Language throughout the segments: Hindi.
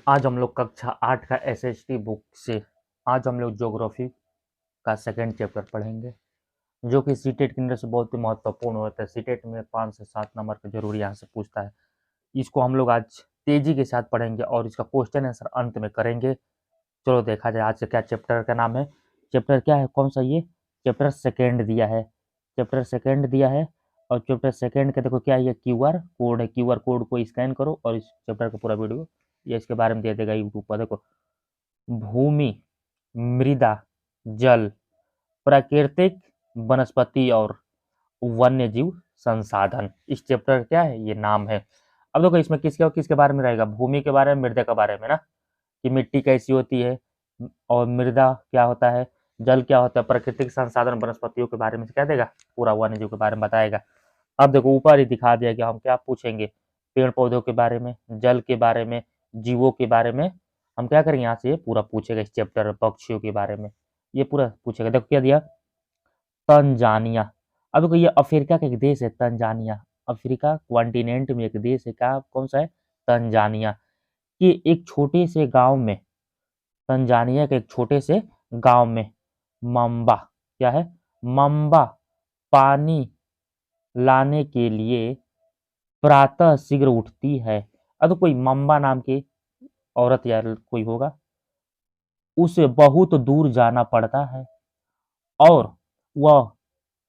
आज हम लोग कक्षा 8 का एसएसटी बुक से आज हम लोग ज्योग्राफी का सेकंड चैप्टर पढ़ेंगे, जो कि सीटेट के अंदर से बहुत ही महत्वपूर्ण होता है। सीटेट में 5 से 7 नंबर का जरूर यहाँ से पूछता है। इसको हम लोग आज तेजी के साथ पढ़ेंगे और इसका क्वेश्चन आंसर अंत में करेंगे। चलो देखा जाए आज से क्या चैप्टर का नाम है। चैप्टर क्या है, कौन सा ये चैप्टर सेकेंड दिया है। चैप्टर सेकेंड दिया है और चैप्टर सेकेंड का देखो क्या है, ये क्यूआर कोड है। क्यूआर कोड को स्कैन करो और इस चैप्टर का पूरा वीडियो ये इसके बारे में दे देगा यूट्यूब पर। देखो, भूमि, मृदा, जल, प्राकृतिक, वनस्पति और वन्य जीव संसाधन, इस चैप्टर का क्या है, ये नाम है। अब देखो इसमें किसके और किसके बारे में रहेगा, भूमि के बारे में, मृदा के बारे में ना, कि मिट्टी कैसी होती है, और मृदा क्या होता है, जल क्या होता है, प्राकृतिक संसाधन वनस्पतियों के बारे में क्या देगा, पूरा वन्य जीव के बारे में बताएगा। अब देखो ऊपर ही दिखा दिया कि हम क्या पूछेंगे, पेड़ पौधों के बारे में, जल के बारे में, जीवों के बारे में हम क्या करेंगे, यहाँ से ये पूरा पूछेगा इस चैप्टर में। पक्षियों के बारे में ये पूरा पूछेगा। देखो क्या दिया, तंजानिया। अब देखो ये अफ्रीका का एक देश है तंजानिया। अफ्रीका कॉन्टिनेंट में एक देश है, क्या कौन सा है, तंजानिया। ये एक छोटे से गांव में, तंजानिया के एक छोटे से गांव में मम्बा, क्या है, मम्बा पानी लाने के लिए प्रातः शीघ्र उठती है। अब तो कोई मम्बा नाम की औरत या कोई होगा, उसे बहुत दूर जाना पड़ता है और वह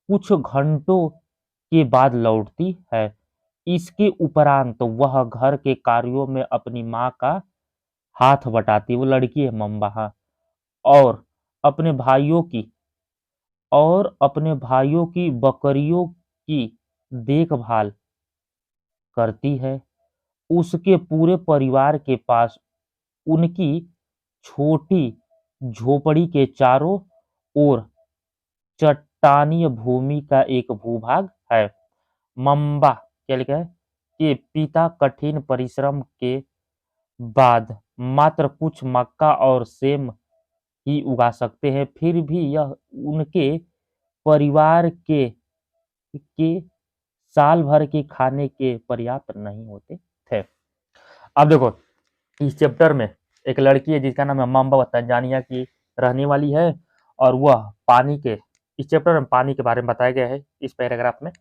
कुछ घंटों के बाद लौटती है। इसके उपरांत वह घर के कार्यों में अपनी माँ का हाथ बटाती है, वो लड़की है मम्बा, हाँ, और अपने भाइयों की बकरियों की देखभाल करती है। उसके पूरे परिवार के पास उनकी छोटी झोपड़ी के चारों ओर चट्टानीय भूमि का एक भूभाग है। मम्बा क्या लिखा है कि पिता कठिन परिश्रम के बाद मात्र कुछ मक्का और सेम ही उगा सकते हैं, फिर भी यह उनके परिवार के साल भर के खाने के पर्याप्त नहीं होते थे। अब देखो इस चैप्टर में एक लड़की है जिसका नाम है मम्बा, तंजानिया की रहने वाली है, और वह पानी के, इस चैप्टर में पानी के बारे में बताया गया है इस पैराग्राफ में।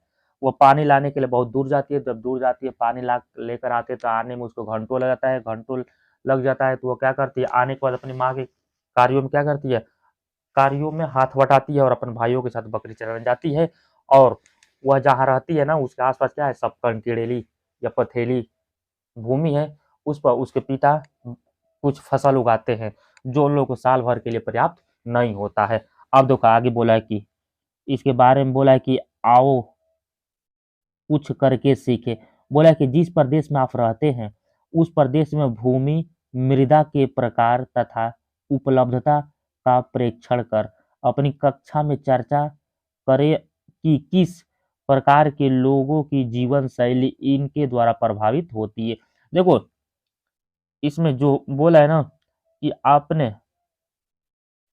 वो पानी लाने के लिए बहुत दूर जाती है, जब दूर जाती है पानी ला लेकर आते हैं तो आने में उसको घंटों लग जाता है, घंटों लग जाता है तो वो क्या करती है, आने के बाद अपनी माँ के कार्यों में क्या करती है, कार्यों में हाथ बटाती है और अपने भाइयों के साथ बकरी चराने जाती है। और वह जहाँ रहती है ना उसके आसपास क्या है, सब कंकीड़ेली या पथेली भूमि है, उस पर उसके पिता कुछ फसल उगाते हैं जो उन लोगों को साल भर के लिए पर्याप्त नहीं होता है। अब देखो आगे बोला है कि इसके बारे में बोला है कि आओ कुछ करके सीखे। बोला है कि जिस प्रदेश में आप रहते हैं उस प्रदेश में भूमि, मृदा के प्रकार तथा उपलब्धता का प्रेक्षण कर अपनी कक्षा में चर्चा करें कि किस प्रकार के लोगों की जीवन शैली इनके द्वारा प्रभावित होती है। देखो इसमें जो बोला है ना कि आपने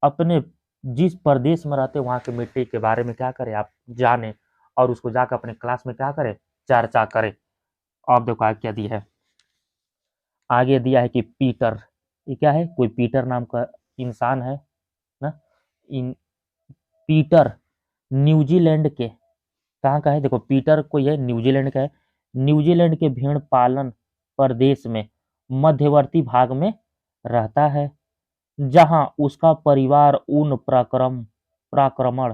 अपने जिस प्रदेश में रहते वहाँ की मिट्टी के बारे में क्या करें, आप जाने और उसको जाकर अपने क्लास में क्या करें, चर्चा करें। अब देखो आगे क्या दिया है, आगे दिया है कि पीटर, ये क्या है, कोई पीटर नाम का इंसान है ना, इन पीटर न्यूजीलैंड के, कहाँ का है, देखो पीटर कोई है न्यूजीलैंड का है, न्यूजीलैंड के भेड़ पालन प्रदेश में मध्यवर्ती भाग में रहता है, जहां उसका परिवार ऊन प्राक्रमण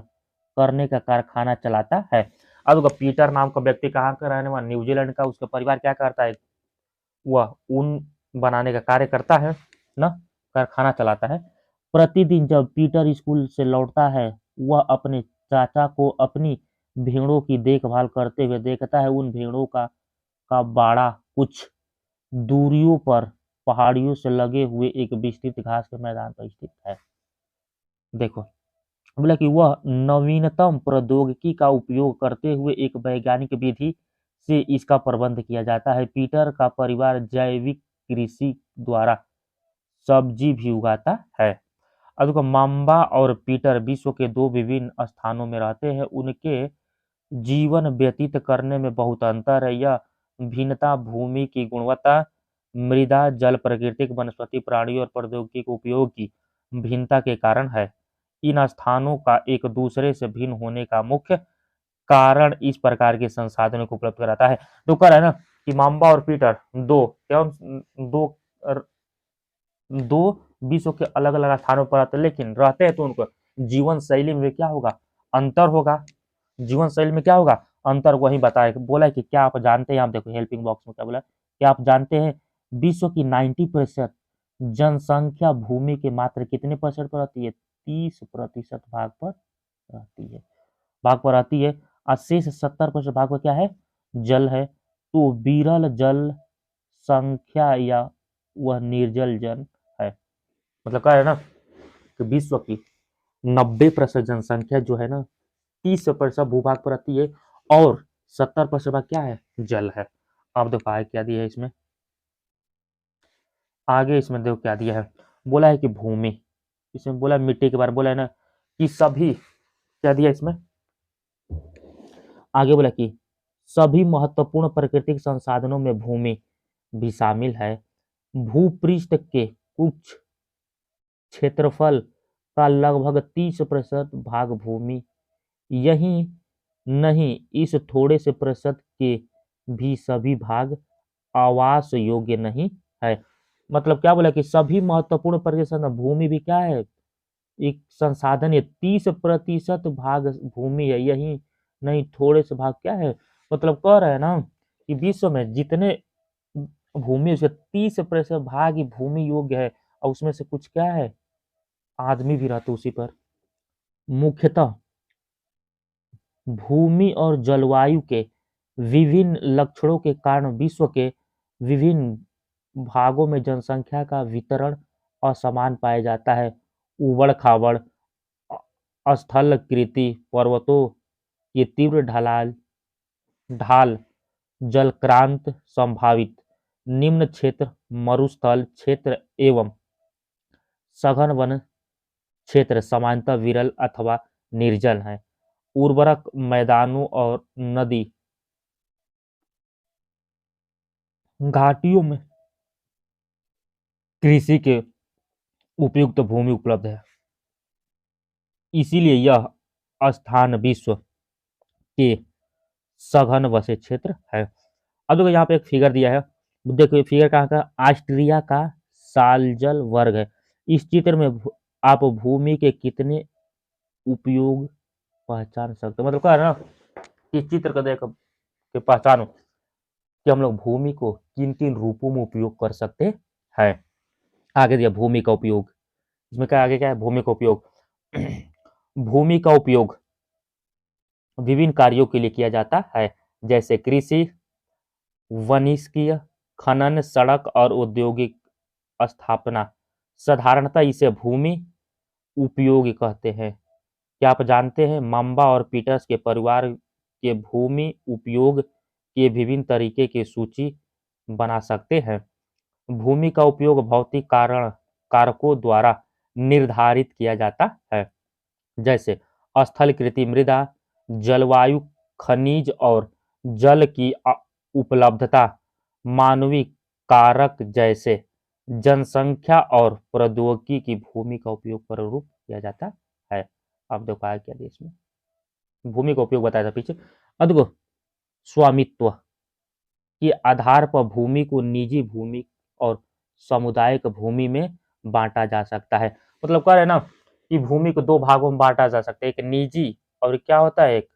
करने का कारखाना चलाता है। अब देखो पीटर नाम का व्यक्ति कहाँ का रहने वाला, न्यूजीलैंड का, उसका परिवार क्या करता है, वह ऊन बनाने का कार्य करता है ना, कारखाना चलाता है। प्रतिदिन जब पीटर स्कूल से लौटता है वह अपने चाचा को अपनी भेड़ों की देखभाल करते हुए देखता है। उन भेड़ों का बाड़ा कुछ दूरियों पर पहाड़ियों से लगे हुए एक विस्तृत घास के मैदान पर स्थित है। देखो बोला कि वह नवीनतम प्रौद्योगिकी का उपयोग करते हुए एक वैज्ञानिक विधि से इसका प्रबंध किया जाता है। पीटर का परिवार जैविक कृषि द्वारा सब्जी भी उगाता है। अब देखो माम्बा और पीटर विश्व के दो विभिन्न स्थानों में रहते हैं, उनके जीवन व्यतीत करने में बहुत अंतर है। यह भिन्नता भूमि की गुणवत्ता, मृदा, जल, प्राकृतिक वनस्पति, प्राणियों और प्रौद्योगिकी उपयोग की भिन्नता के कारण है। इन स्थानों का एक दूसरे से भिन्न होने का मुख्य कारण इस प्रकार के संसाधनों को उपलब्ध कराता है। तो कह रहा है ना कि माम्बा और पीटर दो दो विश्व के अलग अलग स्थानों पर आते हैं, लेकिन रहते हैं तो उनको जीवन शैली में क्या होगा, अंतर होगा। जीवन शैली में क्या होगा, अंतर। वही बताया, बोला है कि क्या आप जानते हैं, आप देखो हेल्पिंग बॉक्स में क्या बोला, क्या आप जानते हैं विश्व की 90% जनसंख्या भूमि के मात्र कितने परसेंट पर रहती है, 30% भाग पर रहती है, और शेष 70% भाग पर क्या है, जल है। तो विरल जल संख्या या वह निर्जल जल है। मतलब क्या है ना कि विश्व की 90% जनसंख्या जो है ना 30% भूभाग पर रहती है, और 70% भाग क्या है, जल है। अब देखो आगे क्या दिया है इसमें, आगे इसमें देखो क्या दिया है, बोला है कि भूमि, इसमें बोला मिट्टी के बारे में बोला है ना कि सभी, क्या दिया इसमें, आगे बोला कि सभी महत्वपूर्ण प्राकृतिक संसाधनों में भूमि भी शामिल है। भूपृष्ठ के कुछ क्षेत्रफल का लगभग 30% भाग भूमि, यही नहीं इस थोड़े से प्रतिशत के भी सभी भाग आवास योग्य नहीं है। मतलब क्या बोला कि सभी महत्वपूर्ण परियोजना भूमि भी क्या है, एक संसाधन है, 30% भाग भूमि है, यही नहीं थोड़े से भाग क्या है। मतलब कह रहे हैं ना कि विश्व में जितने भूमि उसके 30% भाग ही भूमि योग्य है, और उसमें से कुछ क्या है, आदमी भी रहते उसी पर। मुख्यतः भूमि और जलवायु के विभिन्न लक्षणों के कारण विश्व के विभिन्न भागों में जनसंख्या का वितरण असमान पाया जाता है। उबड़-खाबड़ स्थलाकृति पर्वतों की तीव्र ढाल, जलक्रांत संभावित, निम्न क्षेत्र, मरुस्थल क्षेत्र एवं सघन वन क्षेत्र सामान्यतः विरल अथवा निर्जल हैं। उर्वरक मैदानों और नदी घाटियों में कृषि के उपयुक्त भूमि उपलब्ध है, इसीलिए यह स्थान विश्व के सघन वसे क्षेत्र है। अब देखो यहाँ पे एक फिगर दिया है, देखो ये फिगर कहाँ का, ऑस्ट्रिया का सालजल वर्ग है। इस चित्र में आप भूमि के कितने उपयोग पहचान सकते हो। मतलब क्या है ना कि चित्र को देख के पहचानो कि हम लोग भूमि को किन किन रूपों में उपयोग कर सकते हैं। आगे दिया भूमि का उपयोग, इसमें क्या आगे क्या है, भूमि का उपयोग भूमि का उपयोग विभिन्न कार्यों के लिए किया जाता है, जैसे कृषि, वनिकीय, खनन, सड़क और औद्योगिक स्थापना। साधारणतः इसे भूमि उपयोग कहते हैं। क्या आप जानते हैं मम्बा और पीटर्स के परिवार के भूमि उपयोग के विभिन्न तरीके की सूची बना सकते हैं। भूमि का उपयोग भौतिक कारकों द्वारा निर्धारित किया जाता है, जैसे स्थलाकृति मृदा, जलवायु, खनिज और जल की उपलब्धता, मानवीय कारक जैसे जनसंख्या और प्रौद्योगिकी की भूमि का उपयोग प्ररूप किया जाता है। अब देखो आगे क्या दिया इसमें, भूमि का उपयोग बताया था पीछे। अब देखो स्वामित्व के आधार पर भूमि को निजी भूमि और सामुदायिक भूमि में बांटा जा सकता है। मतलब कह रहे हैं ना कि भूमि को दो भागों में बांटा जा सकता है, एक निजी और क्या होता है, एक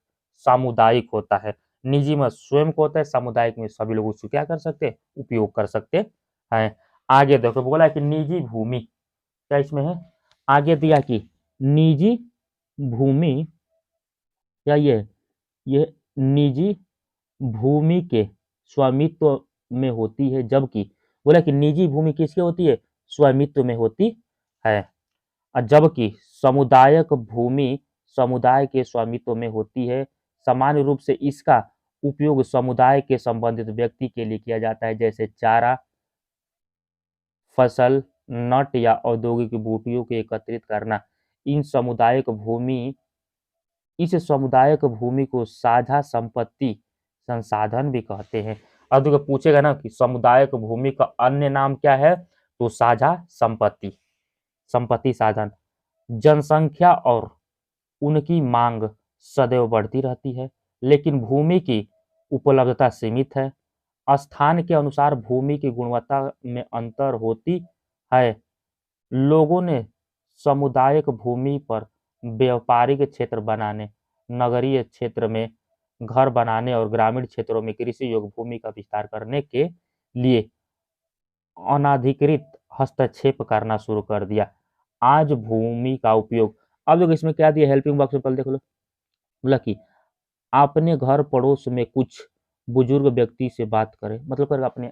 सामुदायिक होता है। निजी में स्वयं को होता है, सामुदायिक में सभी लोग उसको क्या कर सकते हैं, उपयोग कर सकते हैं। आगे देखो बोला है कि निजी भूमि क्या इसमें है, आगे दिया कि निजी भूमि क्या ये निजी भूमि के स्वामित्व में होती है, जबकि बोला कि निजी भूमि किसकी होती है, स्वामित्व में होती है, और जबकि सामुदायिक भूमि समुदाय के स्वामित्व में होती है। सामान्य रूप से इसका उपयोग समुदाय के संबंधित व्यक्ति के लिए किया जाता है, जैसे चारा, फसल, नट या औद्योगिक बूटियों को एकत्रित करना। इन सामुदायिक भूमि इस सामुदायिक भूमि को साझा संपत्ति संसाधन भी कहते हैं। अब देखो पूछेगा ना कि सामुदायिक भूमि का अन्य नाम क्या है, तो साझा संपत्ति, संपत्ति साधन। जनसंख्या और उनकी मांग सदैव बढ़ती रहती है, लेकिन भूमि की उपलब्धता सीमित है। स्थान के अनुसार भूमि की गुणवत्ता में अंतर होती है। लोगों ने सामुदायिक भूमि पर व्यापारिक क्षेत्र बनाने, नगरीय क्षेत्र में घर बनाने और ग्रामीण क्षेत्रों में कृषि योग्य भूमि का विस्तार करने के लिए अनाधिकृत हस्तक्षेप करना शुरू कर दिया। आज भूमि का उपयोग, अब देखो इसमें क्या दिया, हेल्पिंग बॉक्स में पहले देख लो। बोला कि अपने घर पड़ोस में कुछ बुजुर्ग व्यक्ति से बात करें, मतलब कर अपने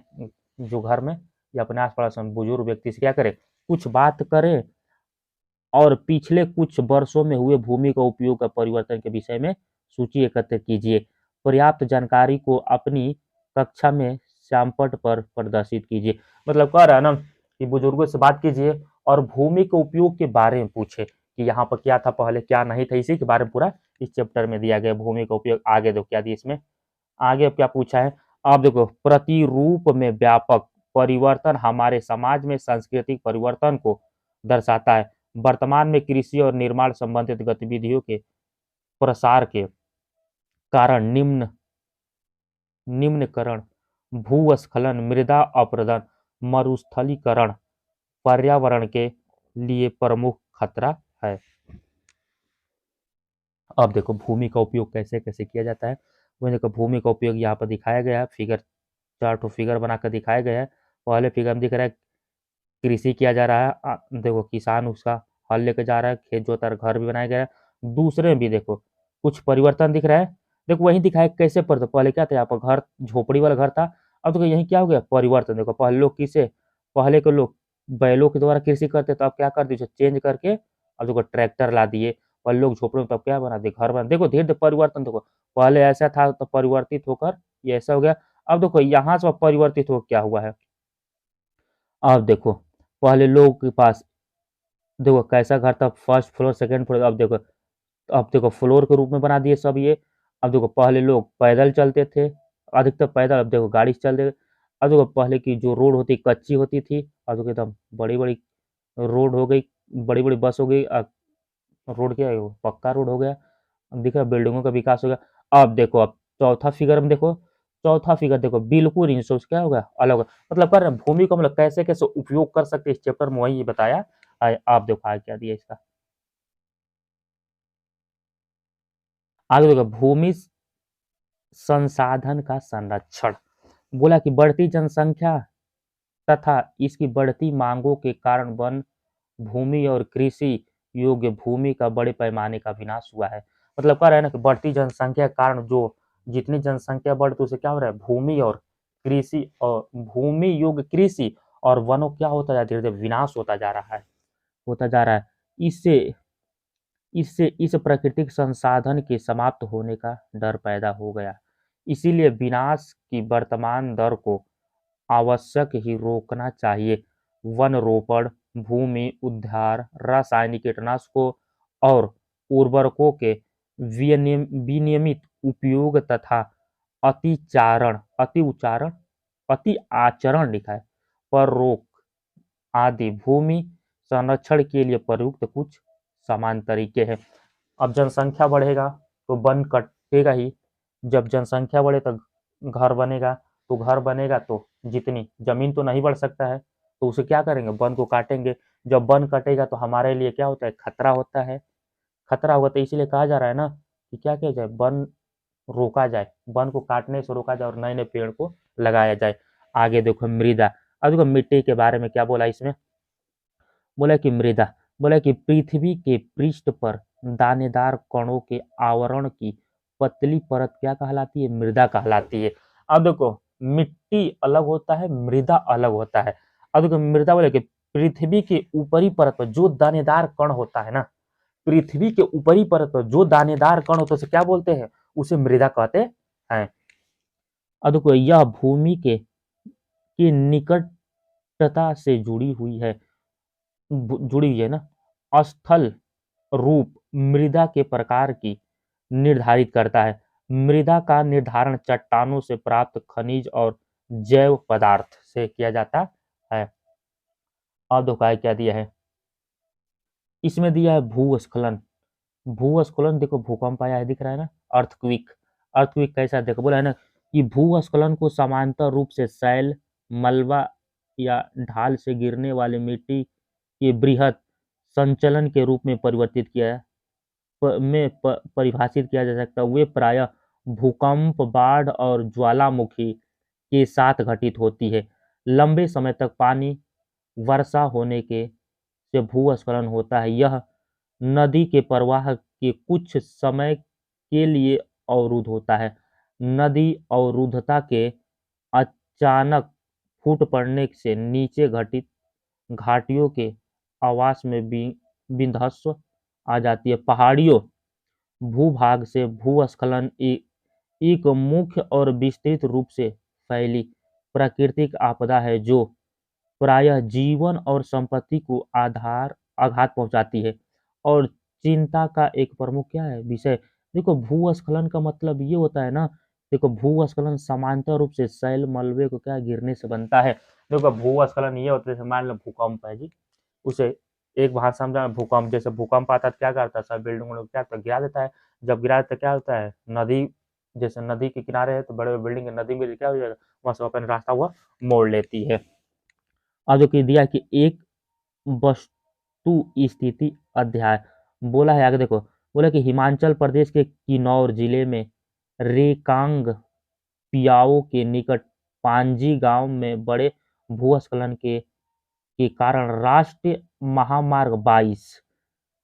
जो घर में या अपने आस पड़ोस में बुजुर्ग व्यक्ति से क्या करें, कुछ बात करें और पिछले कुछ वर्षों में हुए भूमि का उपयोग का परिवर्तन के विषय में सूची एकत्र कीजिए। पर्याप्त जानकारी को अपनी कक्षा में श्यामपट्ट पर प्रदर्शित कीजिए। मतलब कह रहा है ना कि बुजुर्गों से बात कीजिए और भूमि के उपयोग के बारे में पूछे कि यहाँ पर क्या था पहले, क्या नहीं था, इसी के बारे में पूरा इस चैप्टर में दिया गया भूमि का उपयोग। आगे देखो क्या दिया इसमें, आगे अब क्या पूछा है। अब देखो प्रतिरूप में व्यापक परिवर्तन हमारे समाज में सांस्कृतिक परिवर्तन को दर्शाता है। वर्तमान में कृषि और निर्माण संबंधित गतिविधियों के प्रसार के कारण निम्नकरण, भूस्खलन, मृदा अपरदन, मरुस्थलीकरण पर्यावरण के लिए प्रमुख खतरा है। अब देखो भूमि का उपयोग कैसे कैसे किया जाता है। वही देखो भूमि का उपयोग यहाँ पर दिखाया गया है, फिगर 4 फिगर बनाकर दिखाया गया है। पहले फिगर में दिख रहा है कृषि किया जा रहा है, देखो किसान उसका हल लेकर जा रहा है, खेत जोता रहा है, घर भी बनाया गया है। दूसरे में भी देखो कुछ परिवर्तन दिख रहा है। देखो वही दिखाया कैसे पर, पहले क्या था यहाँ पर घर झोपड़ी वाला घर था, अब देखो यही क्या हो गया परिवर्तन। देखो पहले लोग किसे, पहले के लोग बैलों के द्वारा कृषि करते, तो अब क्या कर दिए चेंज करके अब देखो ट्रैक्टर ला दिए। पहले लोग झोपड़े में, तब क्या बना दिए घर बना। देखो धीरे धीरे परिवर्तन, देखो पहले ऐसा था तो परिवर्तित होकर ये ऐसा हो गया। अब देखो यहाँ से परिवर्तित हो क्या हुआ है। अब देखो पहले लोगों के पास देखो कैसा घर था, फर्स्ट फ्लोर सेकंड फ्लोर, अब देखो फ्लोर के रूप में बना दिए सब ये। अब देखो पहले लोग पैदल चलते थे, अधिकतर पैदल, अब देखो गाड़ी से चलते। अब देखो पहले की जो रोड होती कच्ची होती थी, अब देखो एकदम बड़ी बड़ी रोड हो गई, बड़ी बड़ी बस हो गई। रोड क्या है वो पक्का रोड हो गया। अब दिख रहा है बिल्डिंगों का विकास हो गया। अब देखो अब चौथा फिगर में देखो, चौथा फिगर देखो बिल्कुल इन सोच क्या होगा अलग होगा। मतलब कर रहे हैं भूमि को मतलब कैसे कैसे उपयोग कर सकते हैं, इस चैप्टर में वही बताया। आप देखो आगे क्या दिया इसका। आगे देखो भूमि संसाधन का संरक्षण। बोला कि बढ़ती जनसंख्या तथा इसकी बढ़ती मांगों के कारण वन भूमि और कृषि योग्य भूमि का बड़े पैमाने का विनाश हुआ है। मतलब कह रहे हैं ना कि बढ़ती जनसंख्या के कारण जो जितनी जनसंख्या बढ़ तो उसे क्या हो रहा है, भूमि और कृषि और भूमि योग्य कृषि और वनों क्या होता जा रहा है, धीरे धीरे विनाश होता जा रहा है, होता जा रहा है। इससे इससे इस प्राकृतिक संसाधन के समाप्त होने का डर पैदा हो गया। इसीलिए विनाश की वर्तमान दर को आवश्यक ही रोकना चाहिए। वन रोपण, भूमि उद्धार, रासायनिक कीटनाशकों और उर्वरकों के विनियमित उपयोग तथा अतिचारण अति उच्चारण अति आचरण लिखा है पर रोक आदि भूमि संरक्षण के लिए प्रयुक्त कुछ समान तरीके हैं। अब जनसंख्या बढ़ेगा तो वन कटेगा ही, जब जनसंख्या बढ़े तो घर बनेगा, तो घर बनेगा तो जितनी जमीन तो नहीं बढ़ सकता है, तो उसे क्या करेंगे, वन को काटेंगे। जब वन कटेगा तो हमारे लिए क्या होता है, खतरा होता है। खतरा हुआ तो इसीलिए कहा जा रहा है ना कि क्या किया जाए, वन रोका जाए, वन को काटने से रोका जाए और नए नए पेड़ को लगाया जाए। आगे देखो मृदा, अब देखो मिट्टी के बारे में क्या बोला इसमें। बोला कि मृदा, बोला कि पृथ्वी के पृष्ठ पर दानेदार कणों के आवरण की पतली परत क्या कहलाती है, मृदा कहलाती है। अब देखो मिट्टी अलग होता है, मृदा अलग होता है। अब देखो मृदा बोले कि पृथ्वी के ऊपरी परत पर जो दानेदार कण होता है ना, पृथ्वी के ऊपरी परत पर जो दानेदार कण होता है उसे क्या बोलते हैं, उसे मृदा कहते हैं। अब देखो यह भूमि के निकटता से जुड़ी हुई है ना। स्थल रूप मृदा के प्रकार की निर्धारित करता है। मृदा का निर्धारण चट्टानों से प्राप्त खनिज और जैव पदार्थ से किया जाता है। अब देखो क्या दिया है, इसमें दिया है भूस्खलन। भूस्खलन देखो भूकंप आया है दिख रहा है ना, अर्थक्विक। अर्थक्विक कैसा देखो बोला है ना कि भूस्खलन को समांतर रूप से शैल, मलबा या ढाल से गिरने वाले मिट्टी के बृहद संचलन के रूप में परिवर्तित किया है परिभाषित किया जा सकता है। वे प्रायः भूकंप, बाढ़ और ज्वालामुखी के साथ घटित होती है। लंबे समय तक पानी वर्षा होने के से भूस्खलन होता है। यह नदी के प्रवाह के कुछ समय के लिए अवरुद्ध होता है। नदी अवरुद्धता के अचानक फूट पड़ने से नीचे घटित घाटियों के आवास में विध्वंस आ जाती है। पहाड़ियों भूभाग से भूस्खलन एक मुख्य और विस्तृत रूप से फैली प्राकृतिक आपदा है जो प्रायः जीवन और संपत्ति को आघात पहुंचाती है और चिंता का एक प्रमुख क्या है विषय। देखो भूस्खलन का मतलब ये होता है ना, देखो भूस्खलन समांतर रूप से शैल मलबे को क्या गिरने से बनता है। देखो भूस्खलन ये होता है जैसे मान लो भूकंप है जी, उसे एक भाषा में भूकंप, जैसे भूकंप आता है क्या करता है, सब बिल्डिंग क्या करता है गिरा देता है। जब गिरा देता है क्या होता है, नदी जैसे नदी के किनारे है तो बड़े बड़े बिल्डिंग नदी में क्या हो जाएगा, वहां से अपना रास्ता हुआ मोड़ लेती है। और जो कि दिया कि एक वस्तु स्थिति अध्याय बोला है आगे देखो, बोला कि हिमाचल प्रदेश के किन्नौर जिले में रेकांग पियाओ के निकट पांजी गांव में बड़े भूस्खलन के कारण राष्ट्रीय महामार्ग 22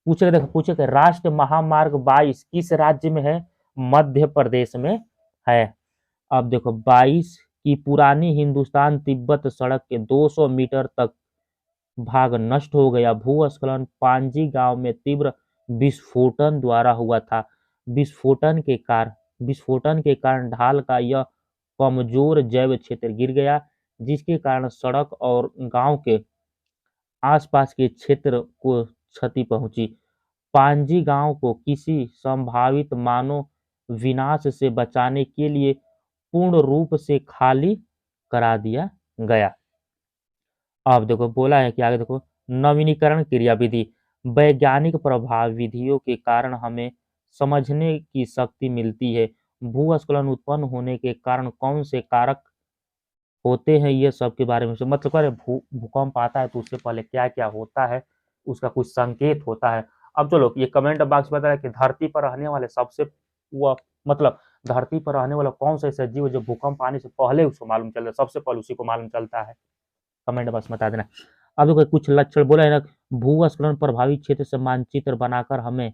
पूछे, देखो पूछे कि राष्ट्रीय महामार्ग 22 किस राज्य में है, मध्य प्रदेश में है। अब देखो 22 की पुरानी हिंदुस्तान तिब्बत सड़क के 200 मीटर तक भाग नष्ट हो गया। भूस्खलन पांजी गांव में तीव्र विस्फोटन द्वारा हुआ था। विस्फोटन के कारण ढाल का यह कमजोर जैव क्षेत्र गिर गया, जिसके कारण सड़क और गांव के आसपास के क्षेत्र को क्षति पहुंची। पांजी गांव को किसी संभावित मानव विनाश से बचाने के लिए पूर्ण रूप से खाली करा दिया गया। अब देखो बोला है कि आगे देखो, नवीनीकरण क्रियाविधि वैज्ञानिक प्रभाव विधियों के कारण हमें समझने की शक्ति मिलती है। भूस्खलन उत्पन्न होने के कारण कौन से कारक होते हैं, ये सब के बारे में मतलब क्या भूकंप आता है तो उससे पहले क्या क्या होता है, उसका कुछ संकेत होता है। अब चलो ये कमेंट बॉक्स बता रहा है कि धरती पर रहने वाले सबसे वह मतलब धरती पर रहने वाला कौन सा ऐसा जीव जो भूकंप आने से पहले उसको मालूम चलता है, सबसे पहले उसी को मालूम चलता है, कमेंट बॉक्स में बता देना। अब देखो कुछ लक्षण बोला है ना, भूस्खलन प्रभावित क्षेत्र से मानचित्र बनाकर हमें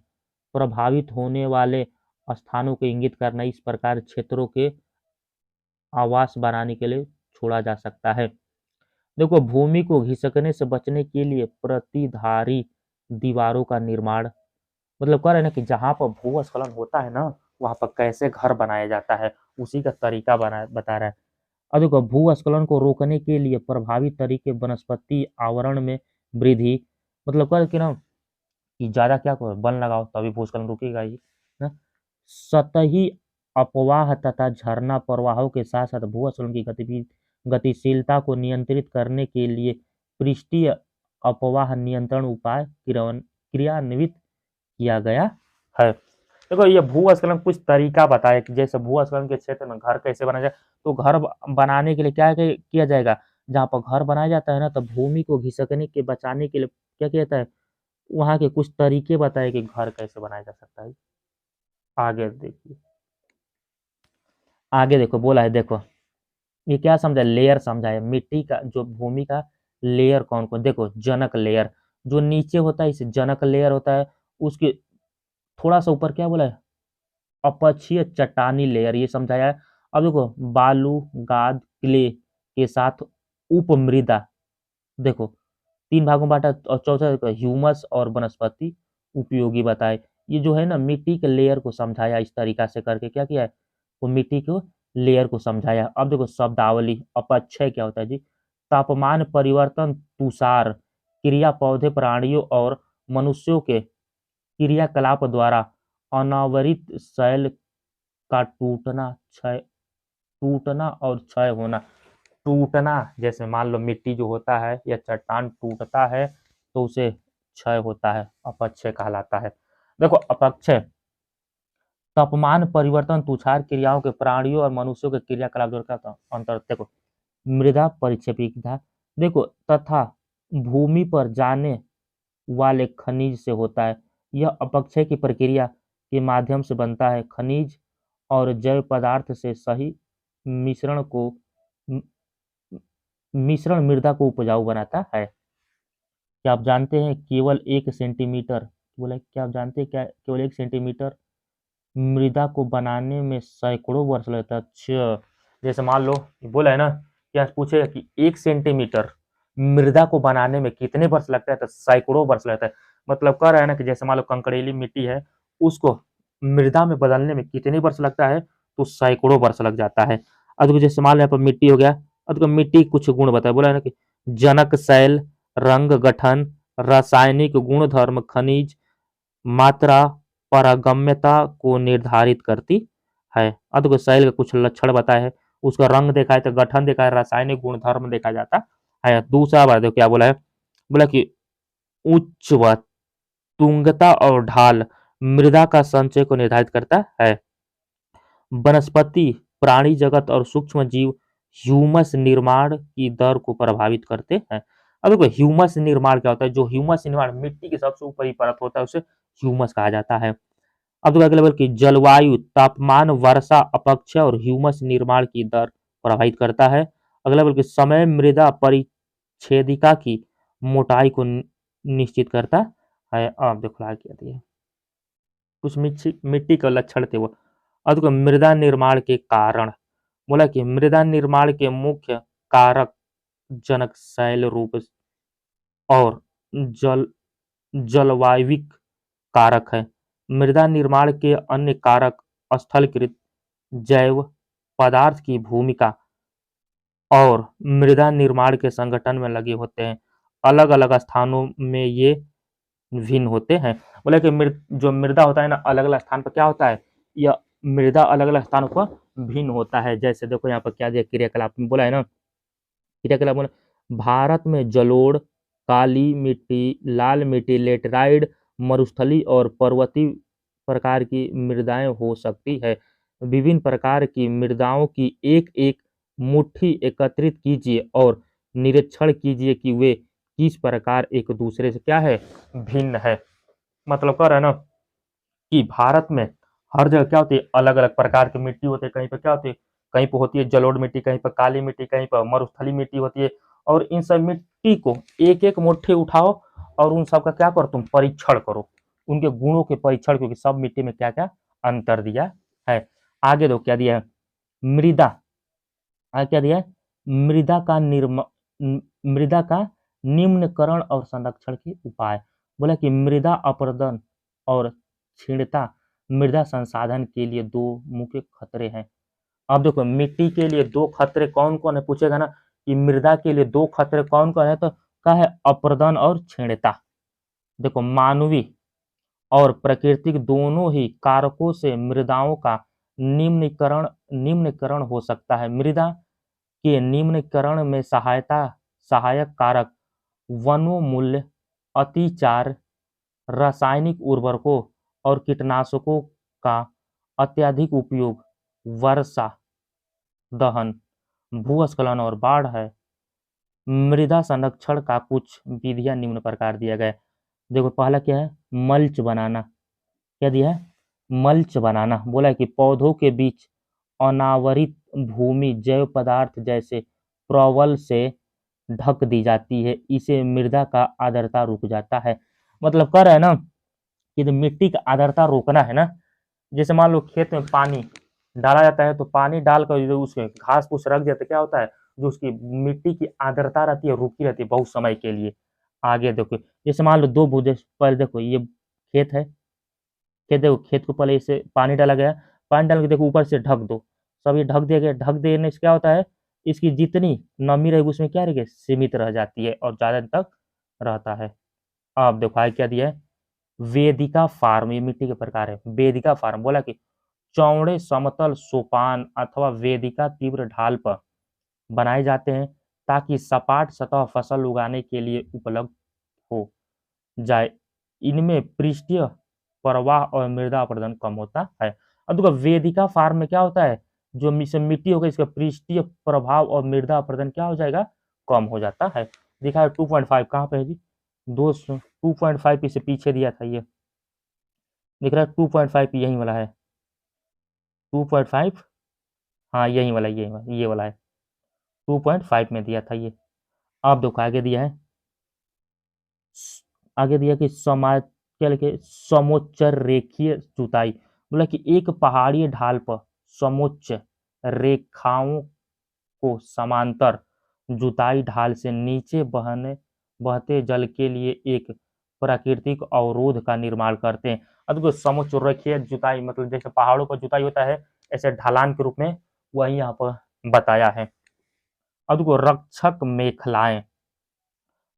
प्रभावित होने वाले स्थानों को इंगित करना, इस प्रकार क्षेत्रों के आवास बनाने के लिए छोड़ा जा सकता है। देखो भूमि को घिसकने से बचने के लिए प्रतिधारी दीवारों का निर्माण, मतलब कह रहे हैं ना कि जहां पर भूस्खलन होता है ना वहां पर कैसे घर बनाया जाता है, उसी का तरीका बता रहा है। और देखो भूस्खलन को रोकने के लिए प्रभावी तरीके वनस्पति आवरण में वृद्धि, मतलब कह कि ना कि ज्यादा क्या करो वन लगाओ तभी भूस्खलन रुकेगा ही ना। सतही अपवाह तथा झरना प्रवाहों के साथ साथ भूस्खलन की गतिशीलता को नियंत्रित करने के लिए पृष्ठीय अपवाह नियंत्रण उपाय क्रियान्वित किया गया है। देखो ये भूस्खलन कुछ तरीका बताया कि जैसे भूस्खलन के क्षेत्र में घर कैसे बनाया जाए, तो घर बनाने के लिए क्या किया जाएगा, जहाँ पर घर बनाया जाता है ना तो भूमि को घिसकने के बचाने के लिए क्या किया जाता है, वहाँ के कुछ तरीके बताए कि घर कैसे बनाया जा सकता है। आगे देखिए, आगे देखो बोला है, देखो ये क्या समझा, लेयर समझा है, मिट्टी का जो भूमि का लेयर कौन कौन, देखो जनक लेयर जो नीचे होता है इसे जनक लेयर होता है, उसके थोड़ा सा ऊपर क्या बोला है, अपक्षीय चट्टानी लेयर, ये समझाया है। अब देखो बालू गाद क्ले के साथ उपमृदा, देखो तीन भागों में बांटा, और चौथा देखो ह्यूमस और वनस्पति उपयोगी बताए। ये जो है ना मिट्टी के लेयर को समझाया इस तरीका से करके क्या किया है, वो मिट्टी को लेयर को समझाया। अब देखो शब्दावली, अपक्षय क्या होता है जी, तापमान परिवर्तन, तुषार क्रिया पौधे प्राणियों और मनुष्यों के क्रियाकलाप द्वारा अनावरित शैल का टूटना और क्षय होना। टूटना, जैसे मान लो मिट्टी जो होता है या चट्टान टूटता है तो उसे क्षय होता है, अपक्षय कहलाता है। देखो अपक्षय तापमान परिवर्तन, तुषार क्रियाओं के प्राणियों और मनुष्यों के क्रियाकलाप का अंतर। देखो मृदा परिक्षेपिता, देखो तथा भूमि पर जाने वाले खनिज से होता है। यह अपक्षय की प्रक्रिया के माध्यम से बनता है। खनिज और जैव पदार्थ से सही मिश्रण को मिश्रण मृदा को उपजाऊ बनाता है। क्या आप जानते हैं केवल 1 सेंटीमीटर, बोला क्या आप जानते हैं क्या केवल 1 सेंटीमीटर मृदा को बनाने में सैकड़ों वर्ष लगता है। अच्छा, जैसे मान लो बोला है ना, क्या पूछेगा कि 1 सेंटीमीटर मृदा को बनाने में कितने वर्ष लगता है, तो सैकड़ों वर्ष लगता है। मतलब कह रहा है ना कि जैसे मान लो कंकरेली मिट्टी है, उसको मृदा में बदलने में कितने वर्ष लगता है, तो सैकड़ों वर्ष लग जाता है। अब देखो जैसे मान लो यहाँ पर मिट्टी हो गया, अब देखो मिट्टी कुछ गुण बताया, बोला है ना कि जनक शैल, रंग गठन, रासायनिक गुणधर्म, खनिज मात्रा, पारगम्यता को निर्धारित करती है। अब देखो शैल का कुछ लक्षण बताए हैं, उसका रंग देखा है, तो गठन देखा है, रासायनिक गुणधर्म देखा जाता है। दूसरा बात देखो क्या बोला है, बोला कि उच्च व तुंगता और ढाल मृदा का संचय को निर्धारित करता है। वनस्पति, प्राणी जगत और सूक्ष्म जीव ह्यूमस निर्माण की दर को प्रभावित करते हैं। अब देखो ह्यूमस निर्माण क्या होता है, जो ह्यूमस निर्माण मिट्टी के सबसे ऊपरी परत होता है उसे ह्यूमस कहा जाता है। अब देखो अगले लेवल की जलवायु, तापमान, वर्षा, अपक्षय और ह्यूमस निर्माण की दर प्रभावित करता है। अगले लेवल की समय, मृदा परिच्छेदिका की मोटाई को निश्चित करता है। अब देखो आगे क्या दिया, कुछ मिट्टी के लक्षण थे वो। अब देखो मृदा निर्माण के कारण, बोला कि मृदा निर्माण के मुख्य कारक जनक शैल रूप और जल जलवायविक कारक है। मृदा निर्माण के अन्य कारक स्थलकृत जैव पदार्थ की भूमिका और मृदा निर्माण के संगठन में लगे होते हैं। अलग अलग स्थानों में ये भिन्न होते हैं। बोले कि जो मृदा होता है ना, अलग अलग स्थान पर क्या होता है, यह मृदा अलग अलग स्थानों पर भिन्न होता है। जैसे देखो यहाँ पर क्या दिया, क्रियाकलाप में बोला है ना, क्रियाकलाप बोला भारत में जलोढ़, काली मिट्टी, लाल मिट्टी, लेटराइट, मरुस्थली और पर्वतीय प्रकार की मृदाएं हो सकती है। विभिन्न प्रकार की मृदाओं की एक एक मुट्ठी एकत्रित कीजिए और निरीक्षण कीजिए कि वे किस प्रकार एक दूसरे से क्या है, भिन्न है। मतलब कह रहा है ना कि भारत में हर जगह क्या होती है, अलग अलग प्रकार की मिट्टी होती है। कहीं पर क्या होती है, कहीं पर होती है जलोढ़ मिट्टी, कहीं पर काली मिट्टी, कहीं पर मरुस्थली मिट्टी होती है। और इन सब मिट्टी को एक एक मुट्ठी उठाओ और उन सब का क्या करो, तुम परीक्षण करो, उनके गुणों के परीक्षण, क्योंकि सब मिट्टी में क्या क्या अंतर दिया है। आगे दो क्या दिया है, मृदा, आगे क्या दिया है, मृदा का मृदा का निम्नकरण और संरक्षण के उपाय। बोला कि मृदा अपरदन और क्षीणता मृदा संसाधन के लिए दो मुख्य खतरे हैं। अब देखो मिट्टी के लिए दो खतरे कौन कौन है, पूछेगा ना कि मृदा के लिए दो खतरे कौन कौन है, तो क्या है, अपरदन और क्षीणता। देखो मानवीय और प्राकृतिक दोनों ही कारकों से मृदाओं का निम्नीकरण निम्नीकरण हो सकता है। मृदा के निम्नीकरण में सहायक कारक वनोन्मूलन, अतिचार, रासायनिक उर्वरकों और कीटनाशकों का अत्यधिक उपयोग, वर्षा, दहन, भूस्खलन और बाढ़ है। मृदा संरक्षण का कुछ विधियां निम्न प्रकार दिया गया है। देखो पहला क्या है, मल्च बनाना। क्या दिया है, मल्च बनाना। बोला है कि पौधों के बीच अनावरित भूमि जैव पदार्थ जैसे प्रवल से ढक दी जाती है, इसे मृदा का आर्द्रता रुक जाता है। मतलब कह रहा है ना कि जो मिट्टी का आर्द्रता रोकना है ना, जैसे मान लो खेत में पानी डाला जाता है, तो पानी डालकर जो उसके घास फूस रख दिया तो क्या होता है, जो उसकी मिट्टी की आर्द्रता रहती है रुकी रहती है बहुत समय के लिए। आगे देखो जैसे मान लो दो बूंदे, पहले देखो ये खेत है, खेत देखो, खेत को पहले इसे पानी डाला गया, पानी डाल के देखो ऊपर से ढक दो, सब ये ढक दिया गया। ढक देने से क्या होता है, इसकी जितनी नमी रहेगी उसमें क्या रहेगी, सीमित रह जाती है और ज्यादा दिन तक रहता है। अब देखो आगे क्या दिया है, वेदिका फार्म, ये मिट्टी के प्रकार है। वेदिका फार्म बोला कि चौड़े समतल सोपान अथवा वेदिका तीव्र ढाल पर बनाए जाते हैं ताकि सपाट सतह फसल उगाने के लिए उपलब्ध हो जाए। इनमें पृष्ठीय प्रवाह और मृदा अपरदन कम होता है। अब देखो वेदिका फार्म में क्या होता है, जो मिट्टी होगा इसका पृष्ठीय प्रभाव और मृदा अपरदन क्या हो जाएगा, कम हो जाता है। दिखा है 2.5 कहाँ पे है जी दोस्त, 2.5 इससे पीछे दिया था, ये दिख रहा है 2.5 यही वाला है 2.5, हाँ यही वाला ये वाला है 2.5 में दिया था ये। अब देखो आगे दिया कि क्या लिखे, समोच्च रेखीय जुताई, बोला कि एक पहाड़ी ढाल पर समोच्च रेखाओं को समांतर जुताई ढाल से नीचे बहते जल के लिए एक प्राकृतिक अवरोध का निर्माण करते हैं। अब देखो समोच्च रेखीय जुताई मतलब जैसे पहाड़ों पर जुताई होता है ऐसे ढलान के रूप में वही यहाँ पर बताया है। अब देखो रक्षक मेखलाएं,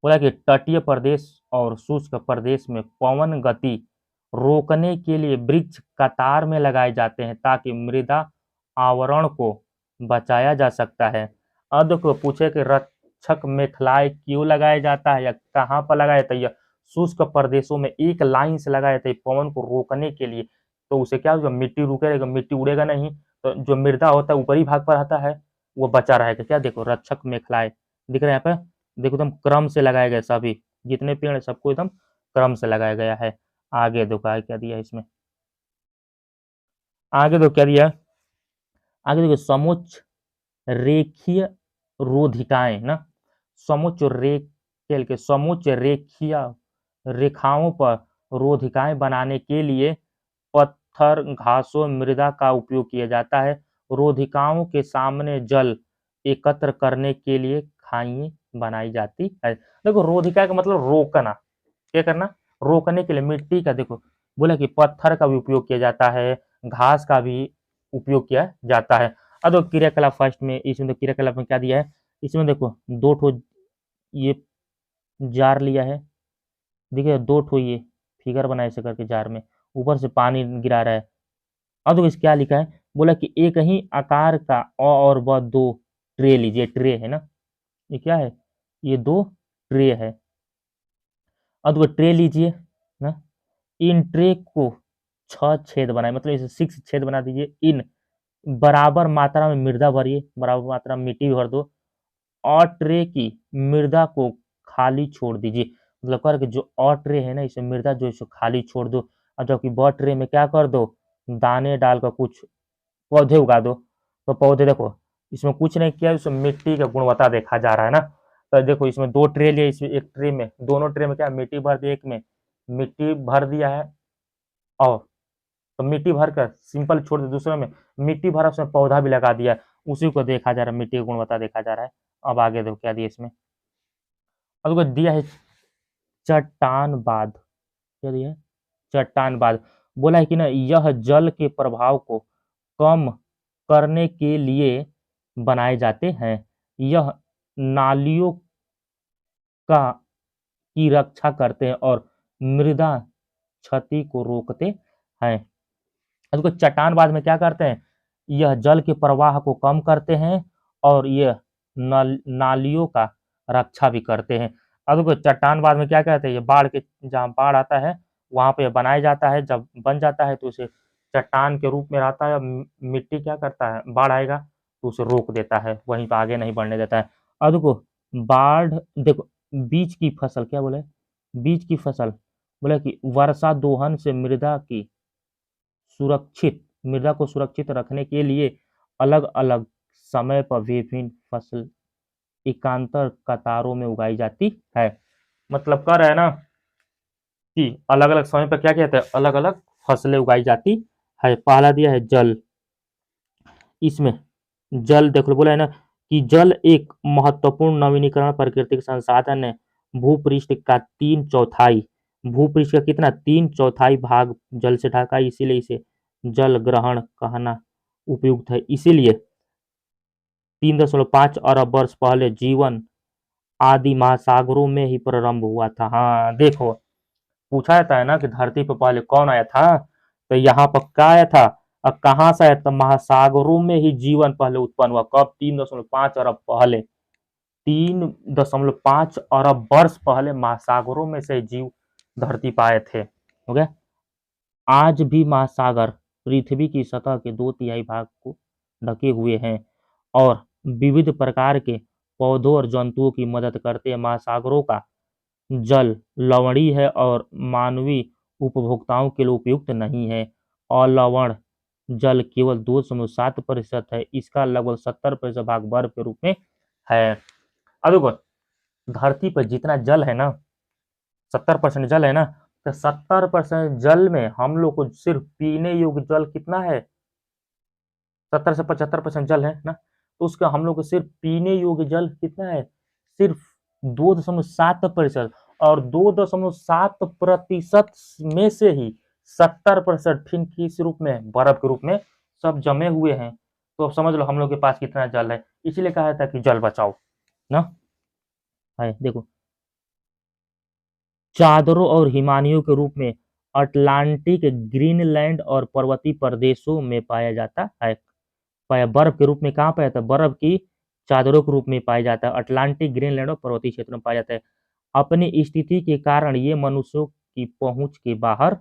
बोला कि तटीय प्रदेश और शुष्क प्रदेश में पवन गति रोकने के लिए वृक्ष कतार में लगाए जाते हैं ताकि मृदा आवरण को बचाया जा सकता है। अब देखो पूछे कि रक्षक मेखलाएं क्यों लगाया जाता है या कहाँ पर लगाया जाता है, या शुष्क प्रदेशों में एक लाइन से लगाया जाता है पवन को रोकने के लिए। तो उसे क्या होगा, मिट्टी रुके रहेगा, मिट्टी उड़ेगा नहीं, तो जो मृदा होता है ऊपरी भाग पर आता है वो बचा रहेगा। क्या देखो रक्षक मेखलाएं दिख रहे हैं यहाँ पे, देखो एकदम क्रम से लगाए गए, सभी जितने पेड़ है सबको एकदम क्रम से लगाया गया है। आगे देखो क्या दिया है इसमें, आगे देखो क्या दिया है, आगे देखो समोच्च रेखीय रोधिकाएं ना, समोच्च रेखीय रेखाओं पर रोधिकाएं बनाने के लिए पत्थर घासों मृदा का उपयोग किया जाता है। रोधिकाओं के सामने जल एकत्र करने के लिए खाई बनाई जाती है। देखो रोधिका का मतलब रोकना, क्या करना, रोकने के लिए मिट्टी का, देखो बोला कि पत्थर का भी उपयोग किया जाता है, घास का भी उपयोग किया जाता है। अब देखो क्रियाकलाप फर्स्ट में, इसमें तो क्रियाकलाप में क्या दिया है, इसमें देखो दो ठो ये जार लिया है, देखिए दो ठो ये फिगर बनाए ऐसे करके जार में ऊपर से पानी गिरा रहा है। अब देखो इस क्या लिखा है, बोला कि एक ही आकार का और व दो ट्रे लीजिए, ट्रे है ना, ये क्या है, ये दो ट्रे है। अब देखो ट्रे लीजिए ना, इन ट्रे को 6 छेद बनाए, मतलब इसे 6 छेद बना दीजिए। इन बराबर मात्रा में मृदा भरिए, बराबर मात्रा में मिट्टी भर दो और ट्रे की मृदा को खाली छोड़ दीजिए। मतलब कर के जो और ट्रे है ना इसे मृदा जो इसे खाली छोड़ दो, और जबकि ब ट्रे में क्या कर दो, दाने डालकर कुछ पौधे उगा दो। तो पौधे देखो इसमें कुछ नहीं किया, इसमें मिट्टी का गुणवत्ता देखा जा रहा है ना। तो देखो इसमें दो ट्रे लिए, इसमें एक ट्रे में, दोनों ट्रे में क्या मिट्टी भर दी, एक में मिट्टी भर दिया है और तो मिट्टी भरकर सिंपल छोड़ दिया, दूसरे में मिट्टी भरा उसमें पौधा भी लगा दिया, उसी को देखा जा रहा है, मिट्टी की गुणवत्ता देखा जा रहा है। अब आगे देखो क्या दिया इसमें, अब देखो दिया है चट्टानबाद, क्या दिया है, चट्टानबाद। बोला है कि ना यह जल के प्रभाव को कम करने के लिए बनाए जाते हैं। यह नालियों का की रक्षा करते हैं और मृदा क्षति को रोकते हैं। इसको चट्टानबाद में क्या करते हैं, यह जल के प्रवाह को कम करते हैं और यह नालियों का रक्षा भी करते हैं। अब देखो चट्टानबाद में क्या कहते हैं, ये बाढ़ के, जहाँ बाढ़ आता है वहां पे बनाया जाता है, जब बन जाता है तो उसे चट्टान के रूप में रहता है, मिट्टी क्या करता है, बाढ़ आएगा तो उसे रोक देता है, वहीं पर आगे नहीं बढ़ने देता है। अब देखो बाढ़, देखो बीज की फसल, क्या बोले, बीज की फसल, बोले कि वर्षा दोहन से मृदा को सुरक्षित रखने के लिए अलग अलग समय पर विभिन्न फसल एकांतर कतारों में उगाई जाती है। मतलब कह रहे हैं ना कि अलग अलग समय पर क्या कहते हैं, अलग अलग फसलें उगाई जाती है। पहला दिया है जल, इसमें जल देख लो, बोला है ना कि जल एक महत्वपूर्ण नवीनीकरण प्राकृतिक संसाधन है। भूपृष्ठ का 3/4, भूपृष्ठ का कितना, 3/4 भाग जल से ढका है, इसीलिए इसे जल ग्रहण कहना उपयुक्त है। इसीलिए 3.5 अरब वर्ष पहले जीवन आदि महासागरों में ही प्रारंभ हुआ था। हाँ देखो पूछा जाता है ना कि धरती पर पहले कौन आया था, तो यहाँ पर क्या आया था, अब कहाँ से है? तो महासागरों में ही जीवन पहले उत्पन्न हुआ। कब? 3.5 अरब पहले, 3.5 अरब वर्ष पहले महासागरों में से जीव धरती पाए थे। हो गया। आज भी महासागर पृथ्वी की सतह के 2/3 भाग को ढके हुए हैं और विविध प्रकार के पौधों और जंतुओं की मदद करते हैं। महासागरों का जल लवणीय है और मानवीय उपभोक्ताओं के लिए उपयुक्त नहीं है। अलवण जल केवल 2.7% है। इसका लगभग 70% भाग बर्फ के रूप में है। अब देखो, धरती पर जितना जल है ना, 70% जल है ना, तो 70% जल में हम लोग को सिर्फ पीने योग्य जल कितना है? 70 से 75% जल है ना, तो उसका हम लोग को सिर्फ पीने योग्य जल कितना है? सिर्फ 2.7%। और 2.7% में से ही 70% फिर किस रूप में? बर्फ के रूप में सब जमे हुए हैं। तो अब समझ लो हम लोग के पास कितना जल है। इसलिए कहा था कि जल बचाओ ना। है देखो, चादरों और हिमानियों के रूप में अटलांटिक, ग्रीनलैंड और पर्वतीय प्रदेशों में पाया जाता है। पाया बर्फ के रूप में कहाँ पाया जाता है? बर्फ की चादरों के रूप में पाया जाता है। अटलांटिक, ग्रीनलैंड और पर्वतीय क्षेत्रों में पाया जाता है। अपनी स्थिति के कारण ये मनुष्यों की पहुंच के बाहर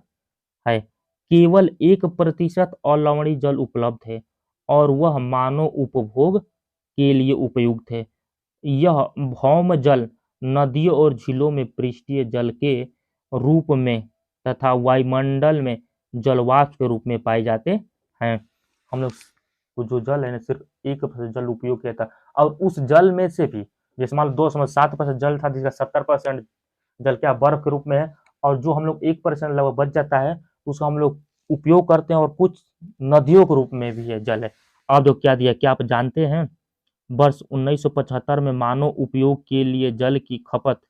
है। केवल 1% अलवणीय जल उपलब्ध है और वह मानव उपभोग के लिए उपयुक्त है। यह भौम जल नदियों और झीलों में पृष्ठीय जल के रूप में तथा वायुमंडल में जलवाष्प के रूप में पाए जाते हैं। हम लोग को जो जल है ना, सिर्फ 1% जल उपयोग किया था। और उस जल में से भी जैसे मान लो 2.7% जल था, जिसका 70% जल क्या बर्फ के रूप में है, और जो हम लोग 1% लगभग बच जाता है उसका हम लोग उपयोग करते हैं, और कुछ नदियों के रूप में भी है जल है। अब जो क्या दिया, क्या आप जानते हैं? वर्ष 1975 में मानव उपयोग के लिए जल की खपत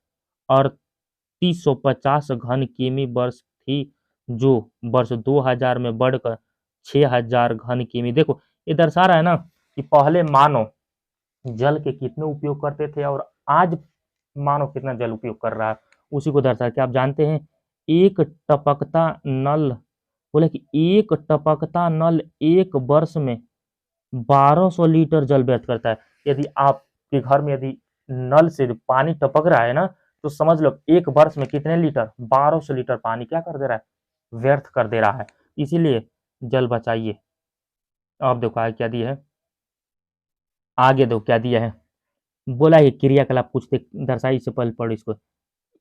3850 घन किमी वर्ष थी, जो वर्ष 2000 में बढ़कर 6000 घन किमी। देखो, ये दर्शा रहा है ना कि पहले मानव जल के कितने उपयोग करते थे और आज मानव कितना जल उपयोग कर रहा है, उसी को दर्शा। क्या आप जानते हैं? एक टपकता नल, बोले कि एक टपकता नल एक वर्ष में 1200 लीटर जल व्यर्थ करता है। यदि आपके घर में यदि नल से पानी टपक रहा है ना, तो समझ लो एक वर्ष में कितने लीटर? 1200 लीटर पानी क्या कर दे रहा है? व्यर्थ कर दे रहा है। इसीलिए जल बचाइए। अब देखो आगे क्या दिया है, आगे देखो क्या दिया है। बोला ये क्रियाकलाप कुछ दर्शाई, इससे पहले पढ़ो इसको।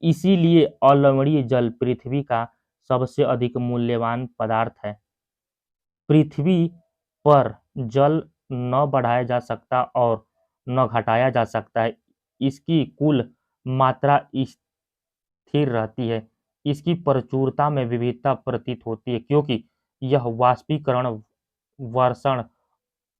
इसीलिए अलवणीय जल पृथ्वी का सबसे अधिक मूल्यवान पदार्थ है। पृथ्वी पर जल न बढ़ाया जा सकता और न घटाया जा सकता है। इसकी कुल मात्रा स्थिर रहती है। इसकी प्रचुरता में विविधता प्रतीत होती है, क्योंकि यह वाष्पीकरण, वर्षण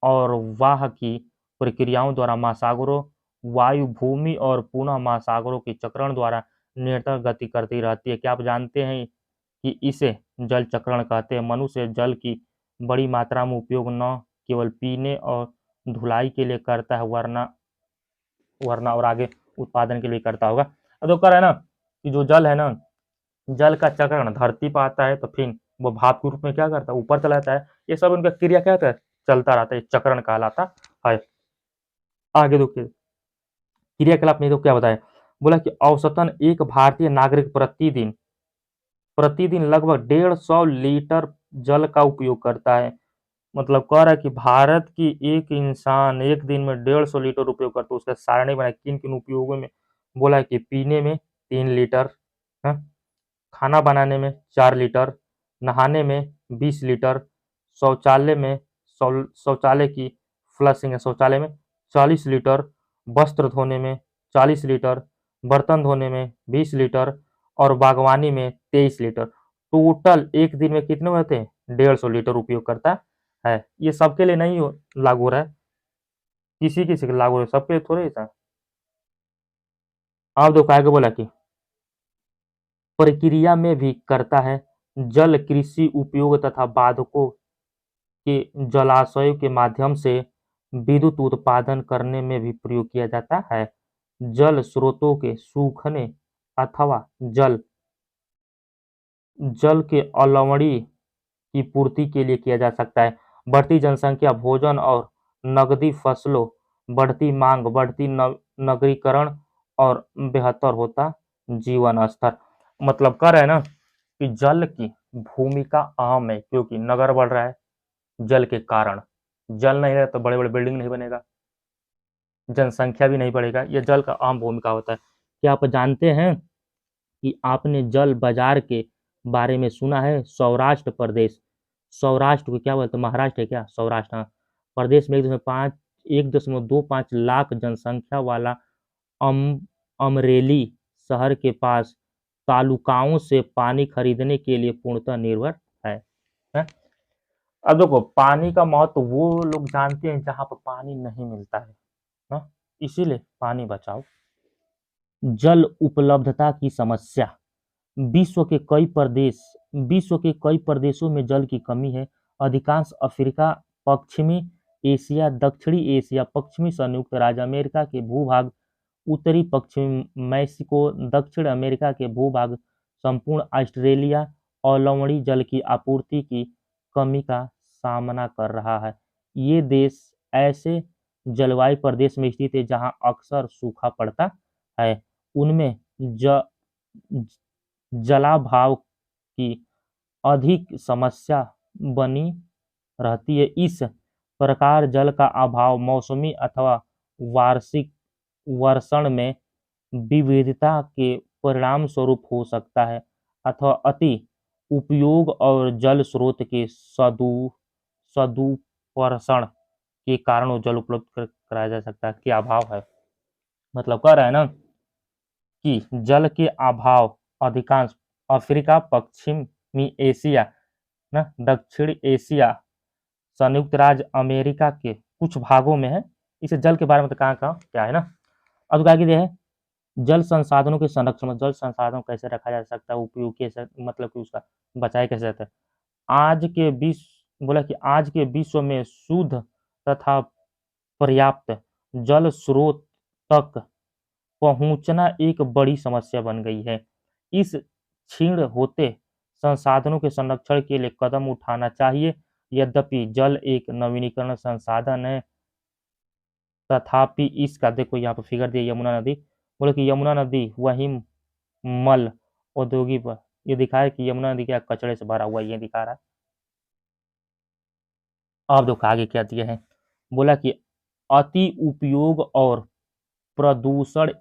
और वाह की प्रक्रियाओं द्वारा महासागरों, वायु, भूमि और पुनः महासागरों के चक्रण द्वारा निरंतर गति करती रहती है। क्या आप जानते हैं कि इसे जल चक्रण कहते हैं? मनुष्य जल की बड़ी मात्रा में उपयोग न केवल पीने और धुलाई के लिए करता है, वरना वरना और आगे उत्पादन के लिए करता होगा। अब तो कर है ना कि जो जल है ना, जल का चक्रण धरती पर आता है, तो फिर वो भाप के रूप में क्या करता है? ऊपर चला जाता है। ये सब उनका क्रिया क्या होता है? चलता रहता है, चक्रण कहलाता है। आगे देखिए क्रियाकलाप में तो क्या बताया, बोला कि औसतन एक भारतीय नागरिक प्रतिदिन प्रतिदिन लगभग 150 लीटर जल का उपयोग करता है। मतलब कह रहा है कि भारत की एक इंसान एक दिन में 150 लीटर उपयोग करता है। उसका सारणी बनाया किन किन उपयोगों में। बोला है कि पीने में 3 लीटर, है, खाना बनाने में 4 लीटर, नहाने में 20 लीटर, शौचालय में शौचालय की फ्लशिंग है शौचालय में 40 लीटर, वस्त्र धोने में 40 लीटर, बर्तन धोने में 20 लीटर और बागवानी में 23 लीटर। टोटल एक दिन में कितने होते हैं? 150 लीटर उपयोग करता है। ये सबके लिए नहीं लागू हो रहा है, किसी किसी के लागू हो रहा है, सबके लिए थोड़े ऐसा। आप देखो आगे बोला कि प्रक्रिया में भी करता है। जल कृषि उपयोग तथा बाधकों के जलाशयों के माध्यम से विद्युत उत्पादन करने में भी प्रयोग किया जाता है। जल स्रोतों के सूखने अथवा जल जल के अलवणी की पूर्ति के लिए किया जा सकता है। बढ़ती जनसंख्या, भोजन और नकदी फसलों, बढ़ती मांग, बढ़ती नगरीकरण और बेहतर होता जीवन स्तर। मतलब कह रहे हैं ना कि जल की भूमिका अहम है, क्योंकि नगर बढ़ रहा है जल के कारण। जल नहीं रहे तो बड़े बड़े बिल्डिंग नहीं बनेगा, जनसंख्या भी नहीं बढ़ेगा। ये जल का अहम भूमिका होता है। क्या आप जानते हैं कि आपने जल बाजार के बारे में सुना है? सौराष्ट्र प्रदेश, सौराष्ट्र को क्या बोलते हैं, महाराष्ट्र है क्या सौराष्ट्र? हाँ। प्रदेश में 1.25 लाख जनसंख्या वाला अम अमरेली शहर के पास तालुकाओं से पानी खरीदने के लिए पूर्णतः निर्भर है। हैं? अब देखो, पानी का महत्व वो लोग जानते हैं जहां पर पानी नहीं मिलता है। हाँ? इसीलिए पानी बचाओ। जल उपलब्धता की समस्या। विश्व के कई प्रदेश विश्व के कई प्रदेशों में जल की कमी है। अधिकांश अफ्रीका, पश्चिमी एशिया, दक्षिणी एशिया, पश्चिमी संयुक्त राज्य अमेरिका के भूभाग, उत्तरी पश्चिमी मैक्सिको, दक्षिण अमेरिका के भूभाग, संपूर्ण ऑस्ट्रेलिया और लवणीय जल की आपूर्ति की कमी का सामना कर रहा है। ये देश ऐसे जलवायु प्रदेश में स्थित है जहां अक्सर सूखा पड़ता है। उनमें ज जलाभाव की अधिक समस्या बनी रहती है। इस प्रकार जल का अभाव मौसमी अथवा वार्षिक वर्षण में विविधता के परिणाम स्वरूप हो सकता है, अथवा अति उपयोग और जल स्रोत के सदुपयोग के कारण जल उपलब्ध कराया जा सकता है। क्या अभाव है, मतलब कह रहा है ना कि जल के अभाव अधिकांश अफ्रीका, पश्चिमी एशिया, ना दक्षिण एशिया, संयुक्त राज्य अमेरिका के कुछ भागों में है। इसे जल के बारे में तो कहाँ कहाँ क्या है ना। अब क्या है, जल संसाधनों के संरक्षण। जल संसाधन कैसे रखा जा सकता है, उपयोग कैसे, मतलब कि उसका बचाव कैसे जाता है। आज के विश्व में शुद्ध तथा पर्याप्त जल स्रोत तक पहुंचना एक बड़ी समस्या बन गई है। इस क्षीण होते संसाधनों के संरक्षण के लिए कदम उठाना चाहिए। यद्यपि जल एक नवीनीकरण संसाधन है, तथापि इसका देखो यहाँ पर फिगर दिया, यमुना नदी। बोले कि यमुना नदी वही मल औद्योगिक ये दिखा है कि यमुना नदी क्या कचरे से भरा हुआ, ये दिखा रहा है। अब देखो आगे क्या दिया है, बोला कि अति उपयोग और प्रदूषण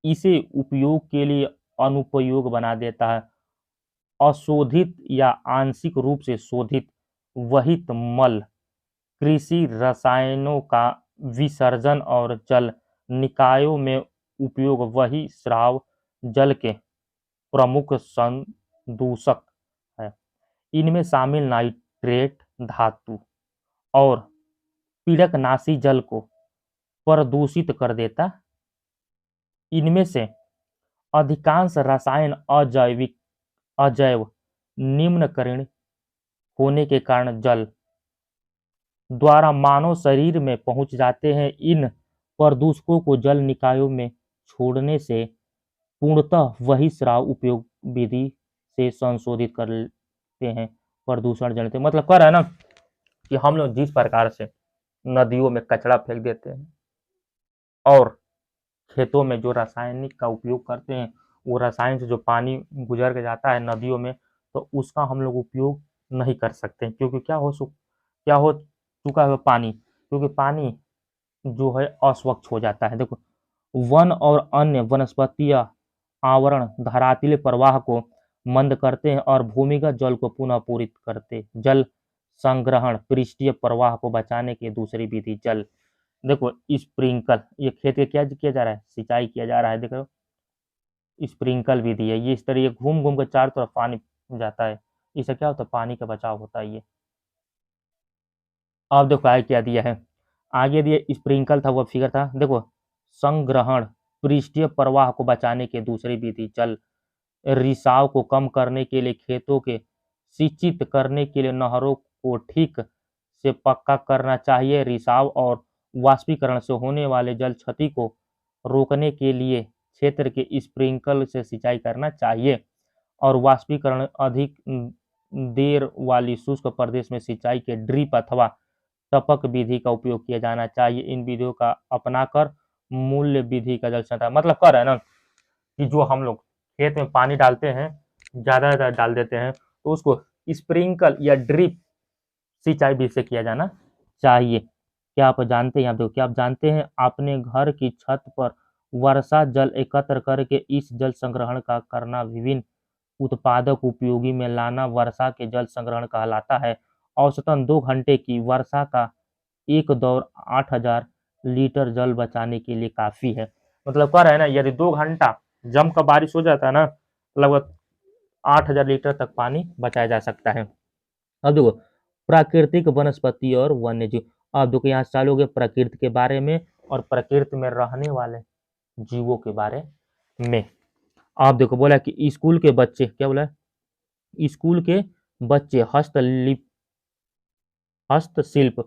इसे उपयोग के लिए अनुपयोग बना देता है। अशोधित या आंशिक रूप से शोधित वहित मल, कृषि रसायनों का विसर्जन और जल निकायों में उपयोग वही स्राव जल के प्रमुख संदूषक है। इनमें शामिल नाइट्रेट धातु और पीड़कनाशी जल को प्रदूषित कर देता। इनमें से अधिकांश रसायन अजैव निम्नकरण होने के कारण जल द्वारा मानव शरीर में पहुंच जाते हैं। इन प्रदूषकों को जल निकायों में छोड़ने से पूर्णतः वही स्राव उपयोग विधि से संशोधित कर लेते हैं, प्रदूषण जनित। मतलब कह रहा है ना कि हम लोग जिस प्रकार से नदियों में कचरा फेंक देते हैं और खेतों में जो रासायनिक का उपयोग करते हैं, वो रसायन से जो पानी गुजर के जाता है नदियों में, तो उसका हम लोग उपयोग नहीं कर सकते, क्योंकि क्या हो चुका है पानी, क्योंकि पानी जो है अस्वच्छ हो जाता है। देखो, वन और अन्य वनस्पतीय आवरण धरातलीय प्रवाह को मंद करते हैं और भूमिगत जल को पुनः पूरित करते। जल संग्रहण पृष्ठीय प्रवाह को बचाने की दूसरी विधि जल, देखो स्प्रिंकल, ये खेत के क्या किया जा रहा है, सिंचाई किया जा रहा है। देखो स्प्रिंकल विधि है, ये इस तरह घूम घूम कर चारों तरफ पानी जाता है, इससे क्या होता है, पानी का बचाव होता है। ये अब देखो आगे क्या दिया है, आगे दिया स्प्रिंकल था वो फिगर था। देखो संग्रहण पृष्ठीय प्रवाह को बचाने के दूसरी विधि जल रिसाव को कम करने के लिए खेतों के सिंचित करने के लिए नहरों को ठीक से पक्का करना चाहिए। रिसाव और वाष्पीकरण से होने वाले जल क्षति को रोकने के लिए क्षेत्र के स्प्रिंकल से सिंचाई करना चाहिए और वाष्पीकरण अधिक देर वाली शुष्क प्रदेश में सिंचाई के ड्रिप अथवा टपक विधि का उपयोग किया जाना चाहिए। इन विधियों का अपनाकर मूल्य विधि का जल संचय, मतलब कर है ना कि जो हम लोग खेत में पानी डालते हैं, ज़्यादा डाल देते हैं, तो उसको स्प्रिंकल या ड्रिप सिंचाई विधि से किया जाना चाहिए। क्या आप जानते हैं, यहाँ देखो, क्या आप जानते हैं अपने घर की छत पर वर्षा जल एकत्र करके इस जल संग्रहण का करना विभिन्न उत्पादक उपयोगी में लाना वर्षा के जल संग्रहण कहलाता है। औसतन 2 घंटे की वर्षा का एक दौर 8000 लीटर जल बचाने के लिए काफी है। मतलब कह रहे हैं ना, यदि 2 घंटा जम का बारिश हो जाता है ना, लगभग 8000 लीटर तक पानी बचाया जा सकता है। अब देखो, प्राकृतिक वनस्पति और वन्य जीव। अब देखो यहाँ चालू हो गए प्रकृति के बारे में और प्रकृति में रहने वाले जीवों के बारे में। आप देखो बोला कि स्कूल के बच्चे, क्या बोला, स्कूल के बच्चे हस्तशिल्प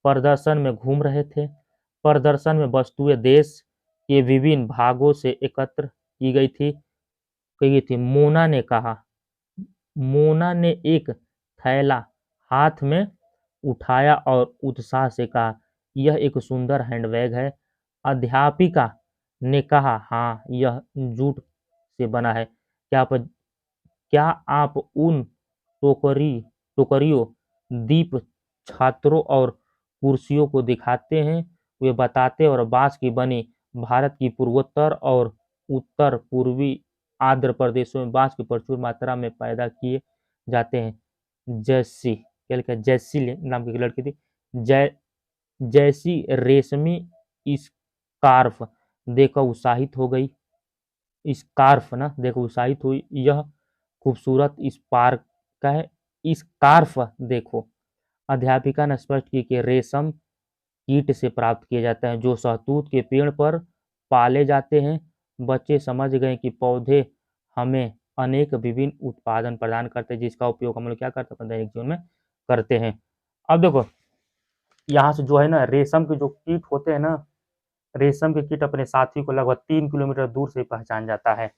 प्रदर्शन में घूम रहे थे। प्रदर्शन में वस्तुएं देश के विभिन्न भागों से एकत्र की गई थी। मोना ने एक थैला हाथ में उठाया और उत्साह से कहा, यह एक सुंदर हैंडबैग है। अध्यापिका ने कहा, हाँ, यह जूट से बना है। क्या आप उन टोकरियों, दीप, छात्रों और कुर्सियों को दिखाते हैं? वे बताते और बांस की बनी भारत की पूर्वोत्तर और उत्तर पूर्वी आंध्र प्रदेशों में बांस की प्रचुर मात्रा में पैदा किए जाते हैं। जैसी नाम की लड़की थी, जैसी रेशमी स्कार्फ देखकर उत्साहित हो गई। स्कार्फ ना देखो उत्साहित हुई, यह खूबसूरत स्पार्क का है। स्कार्फ देखो। अध्यापिका ने स्पष्ट की कि रेशम कीट से प्राप्त किए जाते हैं जो शहतूत के पेड़ पर पाले जाते हैं। बच्चे समझ गए कि पौधे हमें अनेक विभिन्न उत्पादन प्रदान करते हैं जिसका उपयोग हम लोग क्या करते हैं दैनिक जीवन में करते हैं। अब देखो यहाँ से जो है ना, रेशम के जो कीट होते हैं ना, रेशम के कीट अपने साथी को लगभग 3 किलोमीटर दूर से पहचान जाता है।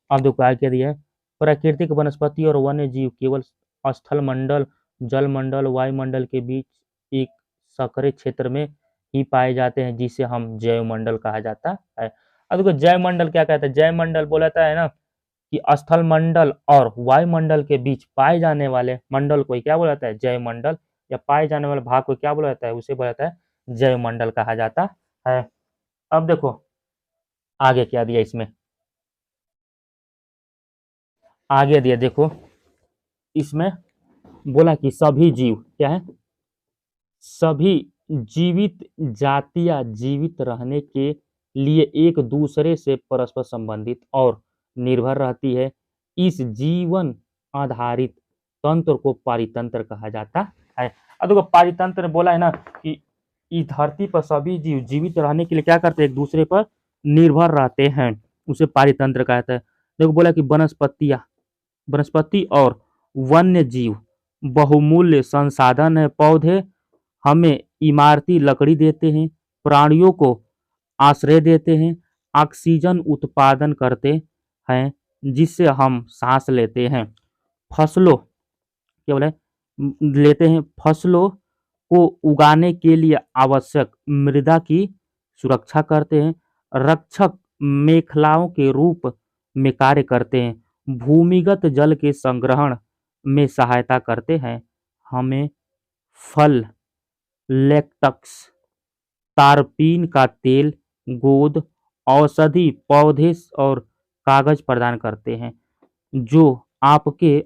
अब देखो क्या कह दिया है, प्राकृतिक वनस्पति और वन्य जीव केवल स्थल मंडल, जल मंडल, वायुमंडल के बीच एक संकरे क्षेत्र में ही पाए जाते हैं जिसे हम जैव मंडल कहा जाता है। अब देखो जैव मंडल क्या कहता है, जैव मंडल बोलाता है ना कि स्थल मंडल और वायुमंडल के बीच पाए जाने वाले मंडल को क्या बोला जाता है, जैव मंडल, या पाए जाने वाले भाग को क्या बोला जाता है, उसे बोला जाता है जैव मंडल कहा जाता है। अब देखो आगे क्या दिया इसमें, आगे दिया देखो इसमें बोला कि सभी जीव क्या है, सभी जीवित जातियां जीवित रहने के लिए एक दूसरे से परस्पर संबंधित और निर्भर रहती है। इस जीवन आधारित तंत्र को पारितंत्र कहा जाता है। अब देखो पारितंत्र बोला है ना कि इस धरती पर सभी जीव जीवित रहने के लिए क्या करते हैं, एक दूसरे पर निर्भर रहते हैं, उसे पारितंत्र कहता है। देखो बोला कि वनस्पति और वन्य जीव बहुमूल्य संसाधन है। पौधे हमें इमारती लकड़ी देते हैं, प्राणियों को आश्रय देते हैं, ऑक्सीजन उत्पादन करते हैं जिससे हम सांस लेते हैं, फसलों क्या बोले लेते हैं, फसलों को उगाने के लिए आवश्यक मृदा की सुरक्षा करते हैं, रक्षक मेखलाओं के रूप में कार्य करते हैं, भूमिगत जल के संग्रहण में सहायता करते हैं, हमें फल, लेटेक्स, तारपीन का तेल, गोंद, औषधि पौधे और कागज प्रदान करते हैं जो आपके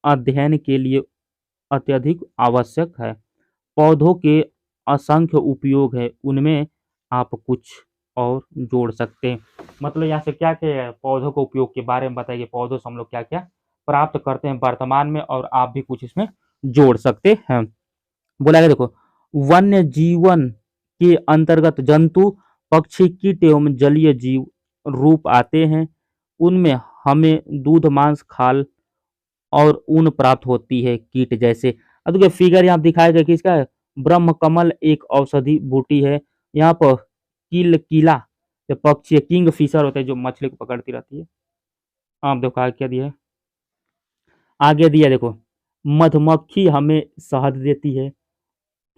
अध्ययन के लिए अत्यधिक आवश्यक है। पौधों के असंख्य उपयोग है, उनमें आप कुछ और जोड़ सकते हैं। मतलब यहाँ से क्या क्या है, पौधों के उपयोग के बारे में बताइए, पौधों से हम लोग क्या क्या प्राप्त करते हैं वर्तमान में, और आप भी कुछ इसमें जोड़ सकते हैं। बोला गया देखो वन्य जीवन के अंतर्गत जंतु, पक्षी, कीट एवं जलीय जीव रूप आते हैं। उनमें हमें दूध, मांस, खाल और ऊन प्राप्त होती है कीट जैसे। अब देखिए फिगर यहाँ दिखाया गया किसका है, ब्रह्म कमल एक औषधि बूटी है। यहाँ पर किला जो पक्षी है, किंग फिशर होता है जो मछली को पकड़ती रहती है। आप देखो आगे क्या दिया है, आगे दिया देखो मधुमक्खी हमें शहद देती है।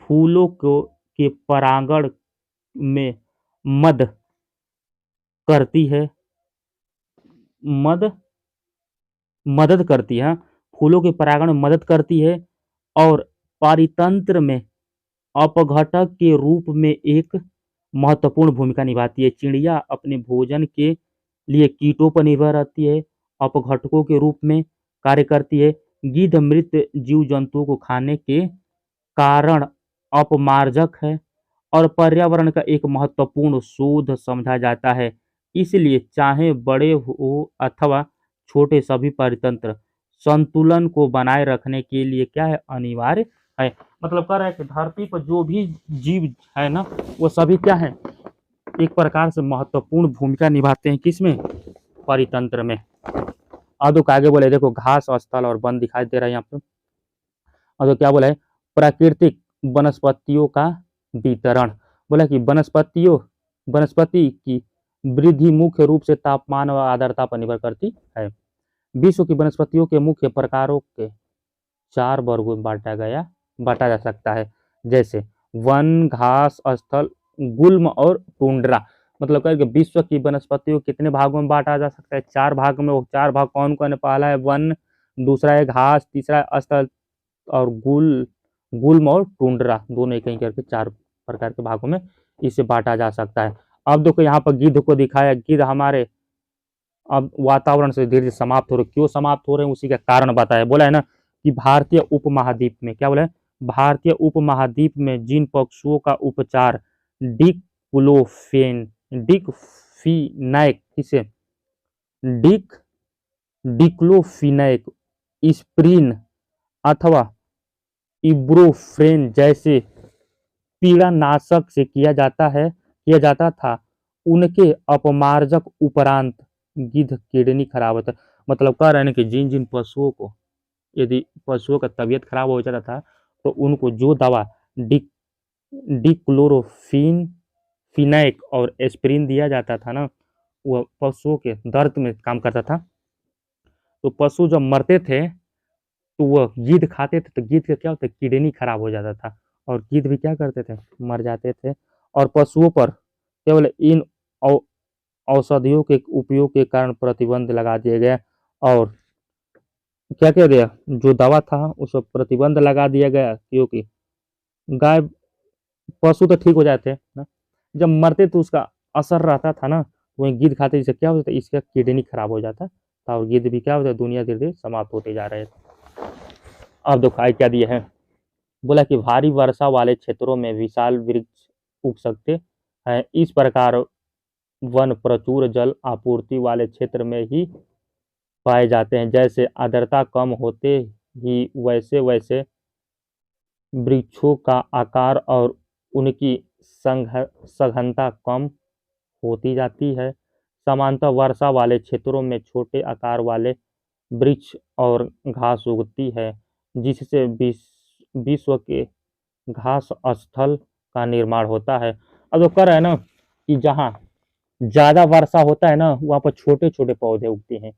फूलों को के परागण में मद करती है मद मदद करती है। फूलों के परागण में मदद करती है और पारितंत्र में अपघटक के रूप में एक महत्वपूर्ण भूमिका निभाती है। चिड़िया अपने भोजन के लिए कीटों पर निर्भर रहती है, अपघटकों के रूप में कार्य करती है। गिद्ध मृत जीव जंतुओं को खाने के कारण अपमार्जक है और पर्यावरण का एक महत्वपूर्ण शोध समझा जाता है। इसलिए चाहे बड़े हो अथवा छोटे, सभी परितंत्र संतुलन को बनाए रखने के लिए क्या है, अनिवार्य है। मतलब कह रहा है कि धरती पर जो भी जीव है ना, वो सभी क्या है, एक प्रकार से महत्वपूर्ण भूमिका निभाते हैं किसमें, परितंत्र में। अब तो आगे बोले देखो, घास स्थल और वन दिखाई दे रहा है यहाँ पे। और तो क्या बोला है, प्राकृतिक वनस्पतियों का वितरण। बोला कि वनस्पति की वृद्धि मुख्य रूप से तापमान और आर्द्रता पर निर्भर करती है। विश्व की वनस्पतियों के मुख्य प्रकारों के 4 वर्गों में बांटा जा सकता है, जैसे वन, घास स्थल, गुल्म और टुंड्रा। मतलब कहें कि विश्व की वनस्पतियों कितने भागों में बांटा जा सकता है, 4 भाग में। वो 4 भाग कौन कौन है, पहला है वन, दूसरा है घास, तीसरा है स्थल और गुल्म और टुंड्रा, दोनों एक ही करके 4 प्रकार के भागों में इसे बांटा जा सकता है। अब देखो यहाँ पर गिद्ध को दिखाया, गिद्ध हमारे अब वातावरण से धीरे धीरे समाप्त हो रहे, क्यों समाप्त हो रहे हैं उसी का कारण बताया। बोला है ना कि भारतीय उपमहाद्वीप में, क्या बोला है, भारतीय उपमहाद्वीप में जिन पशुओं का उपचार डिक्लोफिनैक किसे डिक डिक्लोफिनैक, स्प्रिन अथवा इब्रोफ्रेन जैसे पीड़ानाशक से किया जाता था, उनके अपमार्जक उपरांत गिद्ध किडनी खराब होता। मतलब कह रहे हैं कि जिन जिन पशुओं को, यदि पशुओं का तबीयत खराब हो जाता था तो उनको जो दवा डिक्लोरोफिनैक और एस्प्रिन दिया जाता था ना, वह पशुओं के दर्द में काम करता था। तो पशु जब मरते थे तो वह गिद्ध खाते थे, तो गिद्ध का क्या होता है, किडनी खराब हो जाता था और गिद्ध भी क्या करते थे, मर जाते थे। और पशुओं पर केवल इन औषधियों के उपयोग के कारण प्रतिबंध लगा दिया गया और क्या कह दिया, जो दवा था उस पर प्रतिबंध लगा दिया गया, क्योंकि गाय पशु तो ठीक हो जाते ना, जब मरते तो उसका असर रहता था ना, वही गिद्ध खाते जिससे क्या होता था, इसका किडनी खराब हो जाता था और गिद्ध भी क्या होता है, दुनिया धीरे धीरे समाप्त होते जा रहे थे। अब दिखाई क्या दिए हैं, बोला कि भारी वर्षा वाले क्षेत्रों में विशाल वृक्ष उग सकते हैं। इस प्रकार वन प्रचुर जल आपूर्ति वाले क्षेत्र में ही पाए जाते हैं। जैसे आर्द्रता कम होते ही वैसे वैसे वृक्षों का आकार और उनकी सघनता कम होती जाती है। सामान्यतः वर्षा वाले क्षेत्रों में छोटे आकार वाले वृक्ष और घास उगती है, जिससे विश्व के घास स्थल का निर्माण होता है। अब तो कह रहा है ना कि जहाँ ज्यादा वर्षा होता है ना, वहाँ पर छोटे छोटे पौधे उगते हैं।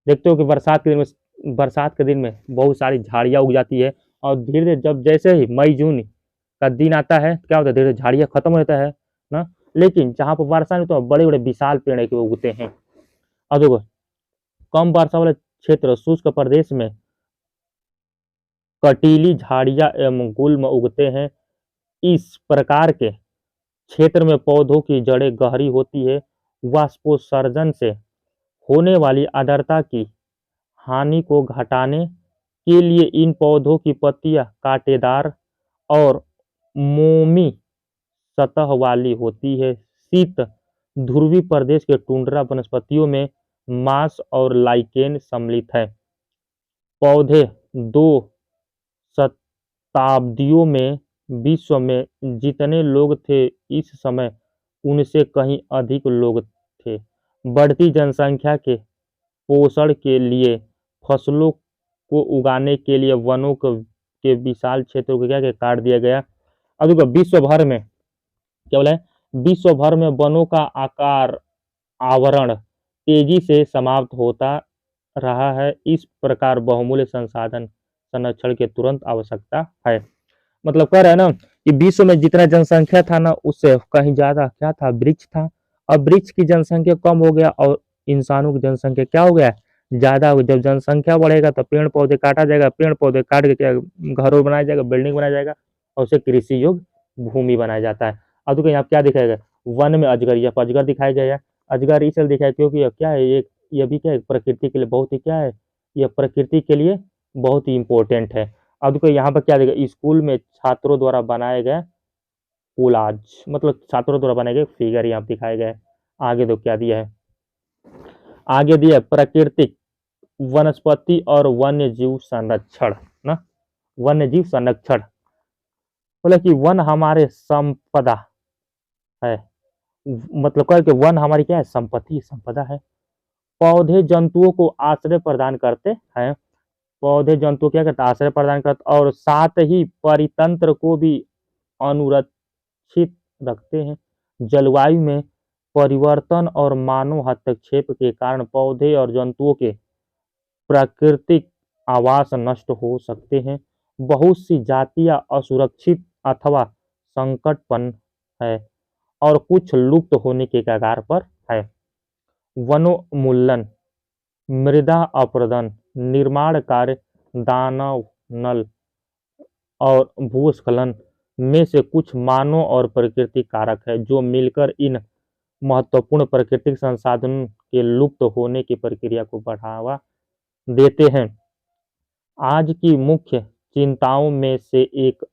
देखते हो कि बरसात के दिन में बहुत सारी झाड़ियाँ उग जाती है और धीरे धीरे जब जैसे ही मई जून का दिन आता है, क्या होता है, धीरे धीरे झाड़ियाँ खत्म हो जाता है ना। लेकिन जहाँ पर वर्षा नहीं, तो बड़े बड़े विशाल पेड़ है कि वो उगते हैं। अब देखो, कम वर्षा वाले क्षेत्र शुष्क प्रदेश में कटीली झाड़ियाँ एवं गुल्म उगते हैं। इस प्रकार के क्षेत्र में पौधों की जड़ें गहरी होती है। वाष्पोत्सर्जन से होने वाली आर्द्रता की हानि को घटाने के लिए इन पौधों की पत्तियां कांटेदार और मोमी सतह वाली होती है। शीत ध्रुवीय प्रदेश के टुंड्रा वनस्पतियों में मांस और लाइकेन सम्मिलित है। पौधे 2 शताब्दियों में विश्व में जितने लोग थे, इस समय उनसे कहीं अधिक लोग थे। बढ़ती जनसंख्या के पोषण के लिए फसलों को उगाने के लिए वनों के विशाल क्षेत्रों को क्या काट दिया गया। अब देखो, विश्व भर में क्या बोला है, विश्व भर में वनों का आकार आवरण तेजी से समाप्त होता रहा है। इस प्रकार बहुमूल्य संसाधन संरक्षण की तुरंत आवश्यकता है। मतलब कह रहा है ना कि विश्व में जितना जनसंख्या था ना उससे कहीं ज्यादा क्या था, वृक्ष था। अब वृक्ष की जनसंख्या कम हो गया और इंसानों की जनसंख्या क्या हो गया, ज्यादा हो गई। जब जनसंख्या बढ़ेगा तो पेड़ पौधे काटा जाएगा, पेड़ पौधे काट के क्या घरों बनाया जाएगा, बिल्डिंग बनाया जाएगा और उसे कृषि योग्य भूमि बनाया जाता है। अब देखो यहाँ क्या दिखाया गया, वन में अजगर, यहाँ पर अजगर दिखाया गया है। अजगर इसलिए दिखाया क्योंकि यह क्या है, ये भी क्या है, प्रकृति के लिए बहुत ही क्या है, यह प्रकृति के लिए बहुत ही इम्पोर्टेंट है। अब देखो यहाँ पर क्या देखा, स्कूल में छात्रों द्वारा बनाए गए कोलाज, मतलब छात्रों द्वारा बनाए गए फिगर यहाँ पे दिखाए गए। आगे तो क्या दिया है, आगे दिया है प्राकृतिक वनस्पति और वन्य जीव संरक्षण ना, वन्य जीव संरक्षण बोले कि वन हमारे संपदा है, मतलब कह कि वन हमारी क्या है, संपत्ति संपदा है। पौधे जंतुओं को आश्रय प्रदान करते हैं, पौधे जंतु क्या करते हैं, आश्रय प्रदान करते और साथ ही परितंत्र को भी अनुरक्षित रखते हैं। जलवायु में परिवर्तन और मानव हस्तक्षेप के कारण पौधे और जंतुओं के प्राकृतिक आवास नष्ट हो सकते हैं। बहुत सी जातियां असुरक्षित अथवा संकटपन्न है और कुछ लुप्त होने के कगार पर है। वनोन्मूलन, मृदा अपरदन, निर्माण कार्य, दानव नल और भूस्खलन में से कुछ मानव और प्रकृति कारक है जो मिलकर इन महत्वपूर्ण प्राकृतिक संसाधनों के लुप्त होने की प्रक्रिया को बढ़ावा देते हैं। आज की मुख्य चिंताओं में से एक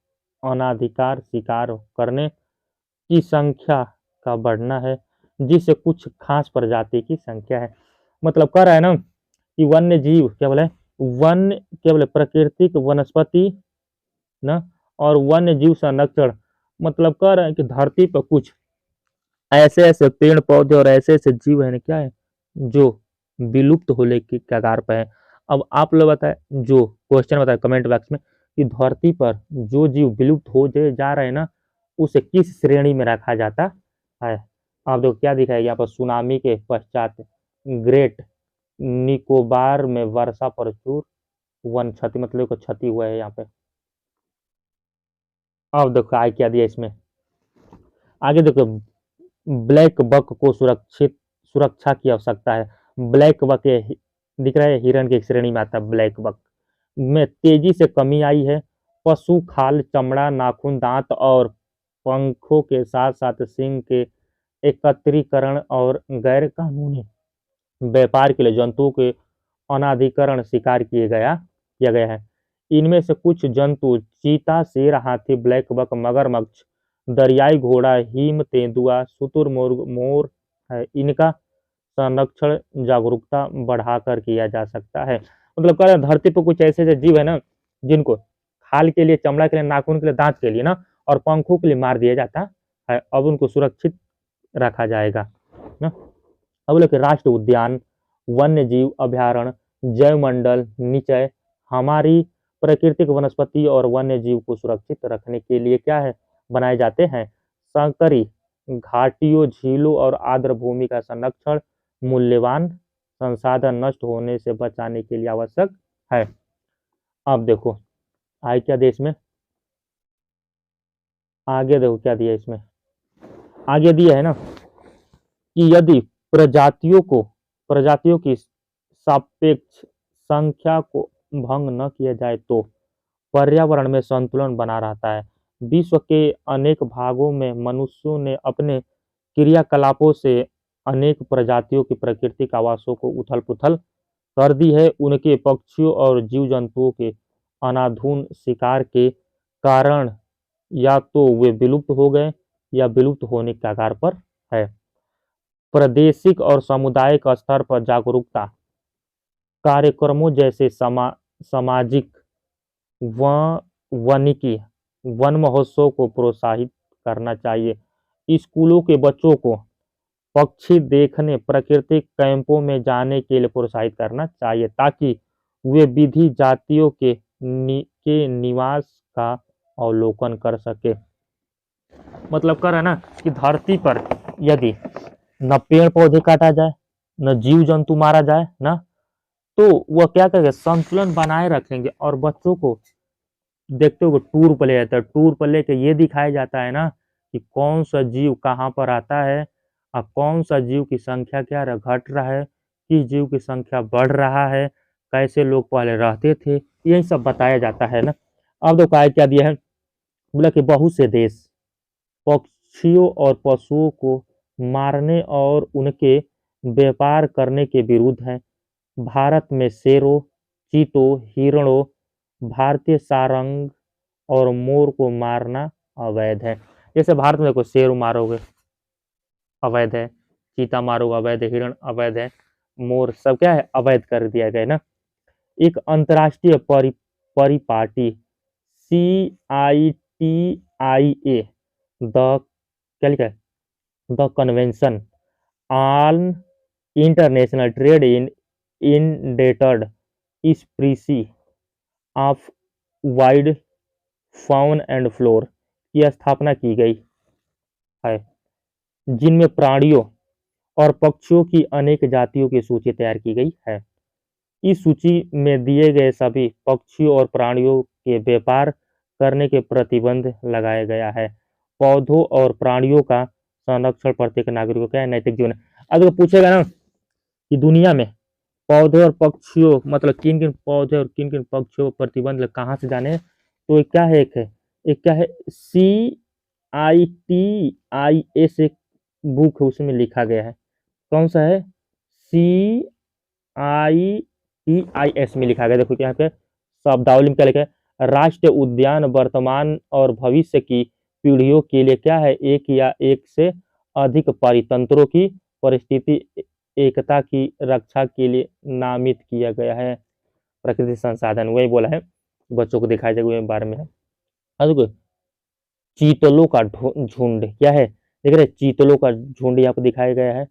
अनाधिकार शिकार करने की संख्या का बढ़ना है, जिससे कुछ खास प्रजाति की संख्या है। मतलब कह रहा है ना कि वन्य जीव क्या बोले, वन क्या बोले, प्राकृतिक वनस्पति ना और वन्य जीव संरक्षण, मतलब कह रहे हैं कि धरती पर कुछ ऐसे ऐसे पेड़ पौधे और ऐसे ऐसे जीव है ना क्या है जो विलुप्त होने की कगार पर है। अब आप लोग बताएं, जो क्वेश्चन बताए कमेंट बॉक्स में कि धरती पर जो जीव विलुप्त हो जा रहे हैं ना उसे किस श्रेणी में रखा जाता है। आप देखो क्या दिखाया यहाँ पर, सुनामी के पश्चात ग्रेट निकोबार में वर्षा प्रचुर वन क्षति, मतलब को क्षति हुआ है यहाँ पे। अब देखो आगे क्या दिया इसमें, आगे देखो ब्लैक बक को सुरक्षा की आवश्यकता है। ब्लैक बक दिख रहा है, हिरण की श्रेणी में आता है। ब्लैक बक में तेजी से कमी आई है। पशु खाल, चमड़ा, नाखून, दांत और पंखों के साथ साथ सींग के एकत्रीकरण और गैर कानूनी व्यापार के लिए जंतुओं के अनाधिकरण शिकार किया गया है। इनमें से कुछ जंतु चीता, शेर, हाथी, ब्लैक बक, मगरमच्छ, दरियाई घोड़ा, हिम तेंदुआ, शुतुरमुर्ग, मोर है। इनका संरक्षण जागरूकता बढ़ाकर किया जा सकता है। मतलब कह रहे हैं धरती पर कुछ ऐसे ऐसे जीव है ना जिनको खाल के लिए, चमड़ा के लिए, नाखून के लिए, दांत के लिए ना और पंखों के लिए मार दिया जाता है। अब उनको सुरक्षित रखा जाएगा ना। अब बोले कि राष्ट्रीय उद्यान, वन्य जीव अभ्यारण्य, जैव मंडल निचय हमारी प्राकृतिक वनस्पति और वन्य जीव को सुरक्षित रखने के लिए क्या है, बनाए जाते हैं। संकरी घाटियों, झीलों और आर्द्र भूमि का संरक्षण मूल्यवान संसाधन नष्ट होने से बचाने के लिए आवश्यक है। अब देखो आगे क्या दिया इसमें, आगे देखो क्या दिया इसमें, आगे दिया है ना कि यदि प्रजातियों की सापेक्ष संख्या को भंग न किया जाए तो पर्यावरण में संतुलन बना रहता है। विश्व के अनेक भागों में मनुष्यों ने अपने क्रियाकलापों से अनेक प्रजातियों की प्राकृतिक आवासों को उथल पुथल कर दी है। उनके पक्षियों और जीव जंतुओं के अनाधुन शिकार के कारण या तो वे विलुप्त हो गए या विलुप्त होने के कगार पर है। प्रादेशिक और सामुदायिक स्तर पर जागरूकता कार्यक्रमों जैसे सामाजिक वानिकी वन महोत्सव को प्रोत्साहित करना चाहिए। स्कूलों के बच्चों को पक्षी देखने प्राकृतिक कैंपों में जाने के लिए प्रोत्साहित करना चाहिए ताकि वे विविध जातियों के निवास का अवलोकन कर सके। मतलब कर है ना कि धरती पर यदि न पेड़ पौधे काटा जाए, न जीव जंतु मारा जाए ना, तो वह क्या करेगा, संतुलन बनाए रखेंगे और बच्चों को देखते हो टूर पर ले जाता है, टूर पर लेके ये दिखाया जाता है ना कि कौन सा जीव कहाँ पर आता है और कौन सा जीव की संख्या क्या घट रहा है, किस जीव की संख्या बढ़ रहा है, कैसे लोग पहले रहते थे, यही सब बताया जाता है ना। अब देखो आगे क्या दिया है, बोला कि बहुत से देश पक्षियों और पशुओं को मारने और उनके व्यापार करने के विरुद्ध हैं। भारत में शेरों, चीतों, हिरणों, भारतीय सारंग और मोर को मारना अवैध है। जैसे भारत में देखो शेर मारोगे अवैध है, चीता मारोगे अवैध है, हिरण अवैध है, मोर सब क्या है अवैध कर दिया गया है ना। एक अंतर्राष्ट्रीय परिपाटी CITIA द क्या लिखा है, the convention on international trade in endangered species of wild fauna and flora की स्थापना की गई है, जिनमें प्राणियों और पक्षियों की अनेक जातियों की सूची तैयार की गई है। इस सूची में दिए गए सभी पक्षियों और प्राणियों के व्यापार करने के प्रतिबंध लगाया गया है। पौधों और प्राणियों का संरक्षण प्रत्येक नागरिक का नैतिक जीवन है। अब तो पूछेगा ना कि दुनिया में पौधे और पक्षियों मतलब किन किन पौधे और किन किन पक्षियों पर प्रतिबंध कहाँ से जाने, तो एक क्या है, एक क्या है CITIS एक बुक है उसमें लिखा गया है। कौन सा है, CITIS में लिखा गया, देखो यहाँ पे शब्दावली में क्या लिखा है, राष्ट्रीय उद्यान वर्तमान और भविष्य की पीढ़ियों के लिए क्या है, एक या एक से अधिक परितंत्रों की परिस्थिति एकता की रक्षा के लिए नामित किया गया है। प्रकृति संसाधन वही बोला है, बच्चों को दिखाया जाएगा बारे में है। देखो चीतलों का झुंड क्या है, देख रहे चीतलों का झुंड यहाँ पे दिखाया गया है।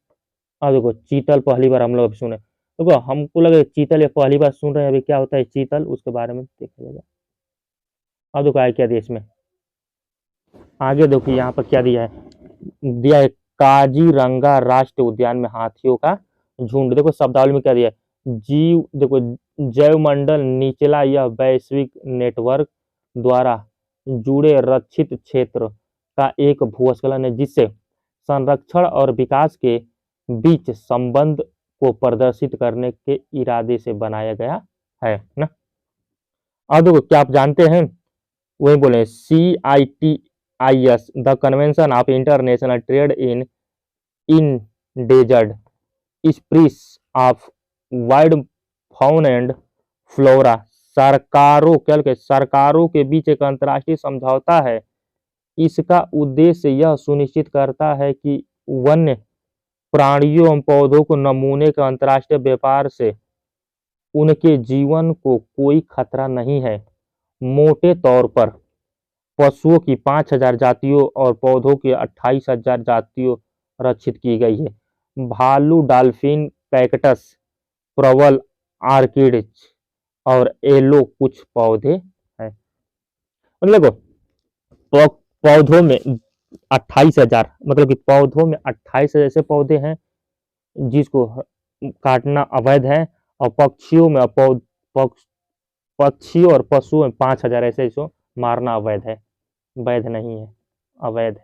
अब देखो चीतल पहली बार हम लोग अभी सुने, देखो हमको लगे चीतल ये पहली बार सुन रहे हैं, अभी क्या होता है चीतल उसके बारे में देखा जाएगा। अब देखो आगे क्या दिया इसमें, आगे देखो यहाँ पर क्या दिया है, दिया है काजीरंगा राष्ट्रीय उद्यान में हाथियों का झुंड। देखो शब्दावली में क्या दिया है, जीव देखो जैवमंडल निचला यह वैश्विक नेटवर्क द्वारा जुड़े रक्षित क्षेत्र का एक भूस्खलन है, जिससे संरक्षण और विकास के बीच संबंध को प्रदर्शित करने के इरादे से बनाया गया है ना। अब देखो क्या आप जानते हैं, वही बोले CITIS the convention of international trade in endangered species of wild fauna and flora सरकारों के बीच एक अंतर्राष्ट्रीय समझौता है। इसका उद्देश्य यह सुनिश्चित करता है कि वन्य प्राणियों एवं पौधों को नमूने के अंतर्राष्ट्रीय व्यापार से उनके जीवन को कोई खतरा नहीं है। मोटे तौर पर पशुओं की 5000 जातियों और पौधों की 28,000 जातियों रक्षित की गई है। भालू, डॉल्फिन, कैक्टस, प्रबल आर्किड्स और एलो कुछ पौधे हैं। मतलब पौधों में 28,000 मतलब कि पौधों में 28,000 ऐसे पौधे हैं जिसको काटना अवैध है, और पक्षियों में पक्षियों और पशुओं में 5,000 ऐसे इसको मारना अवैध है, वैध नहीं है, अवैध है ना।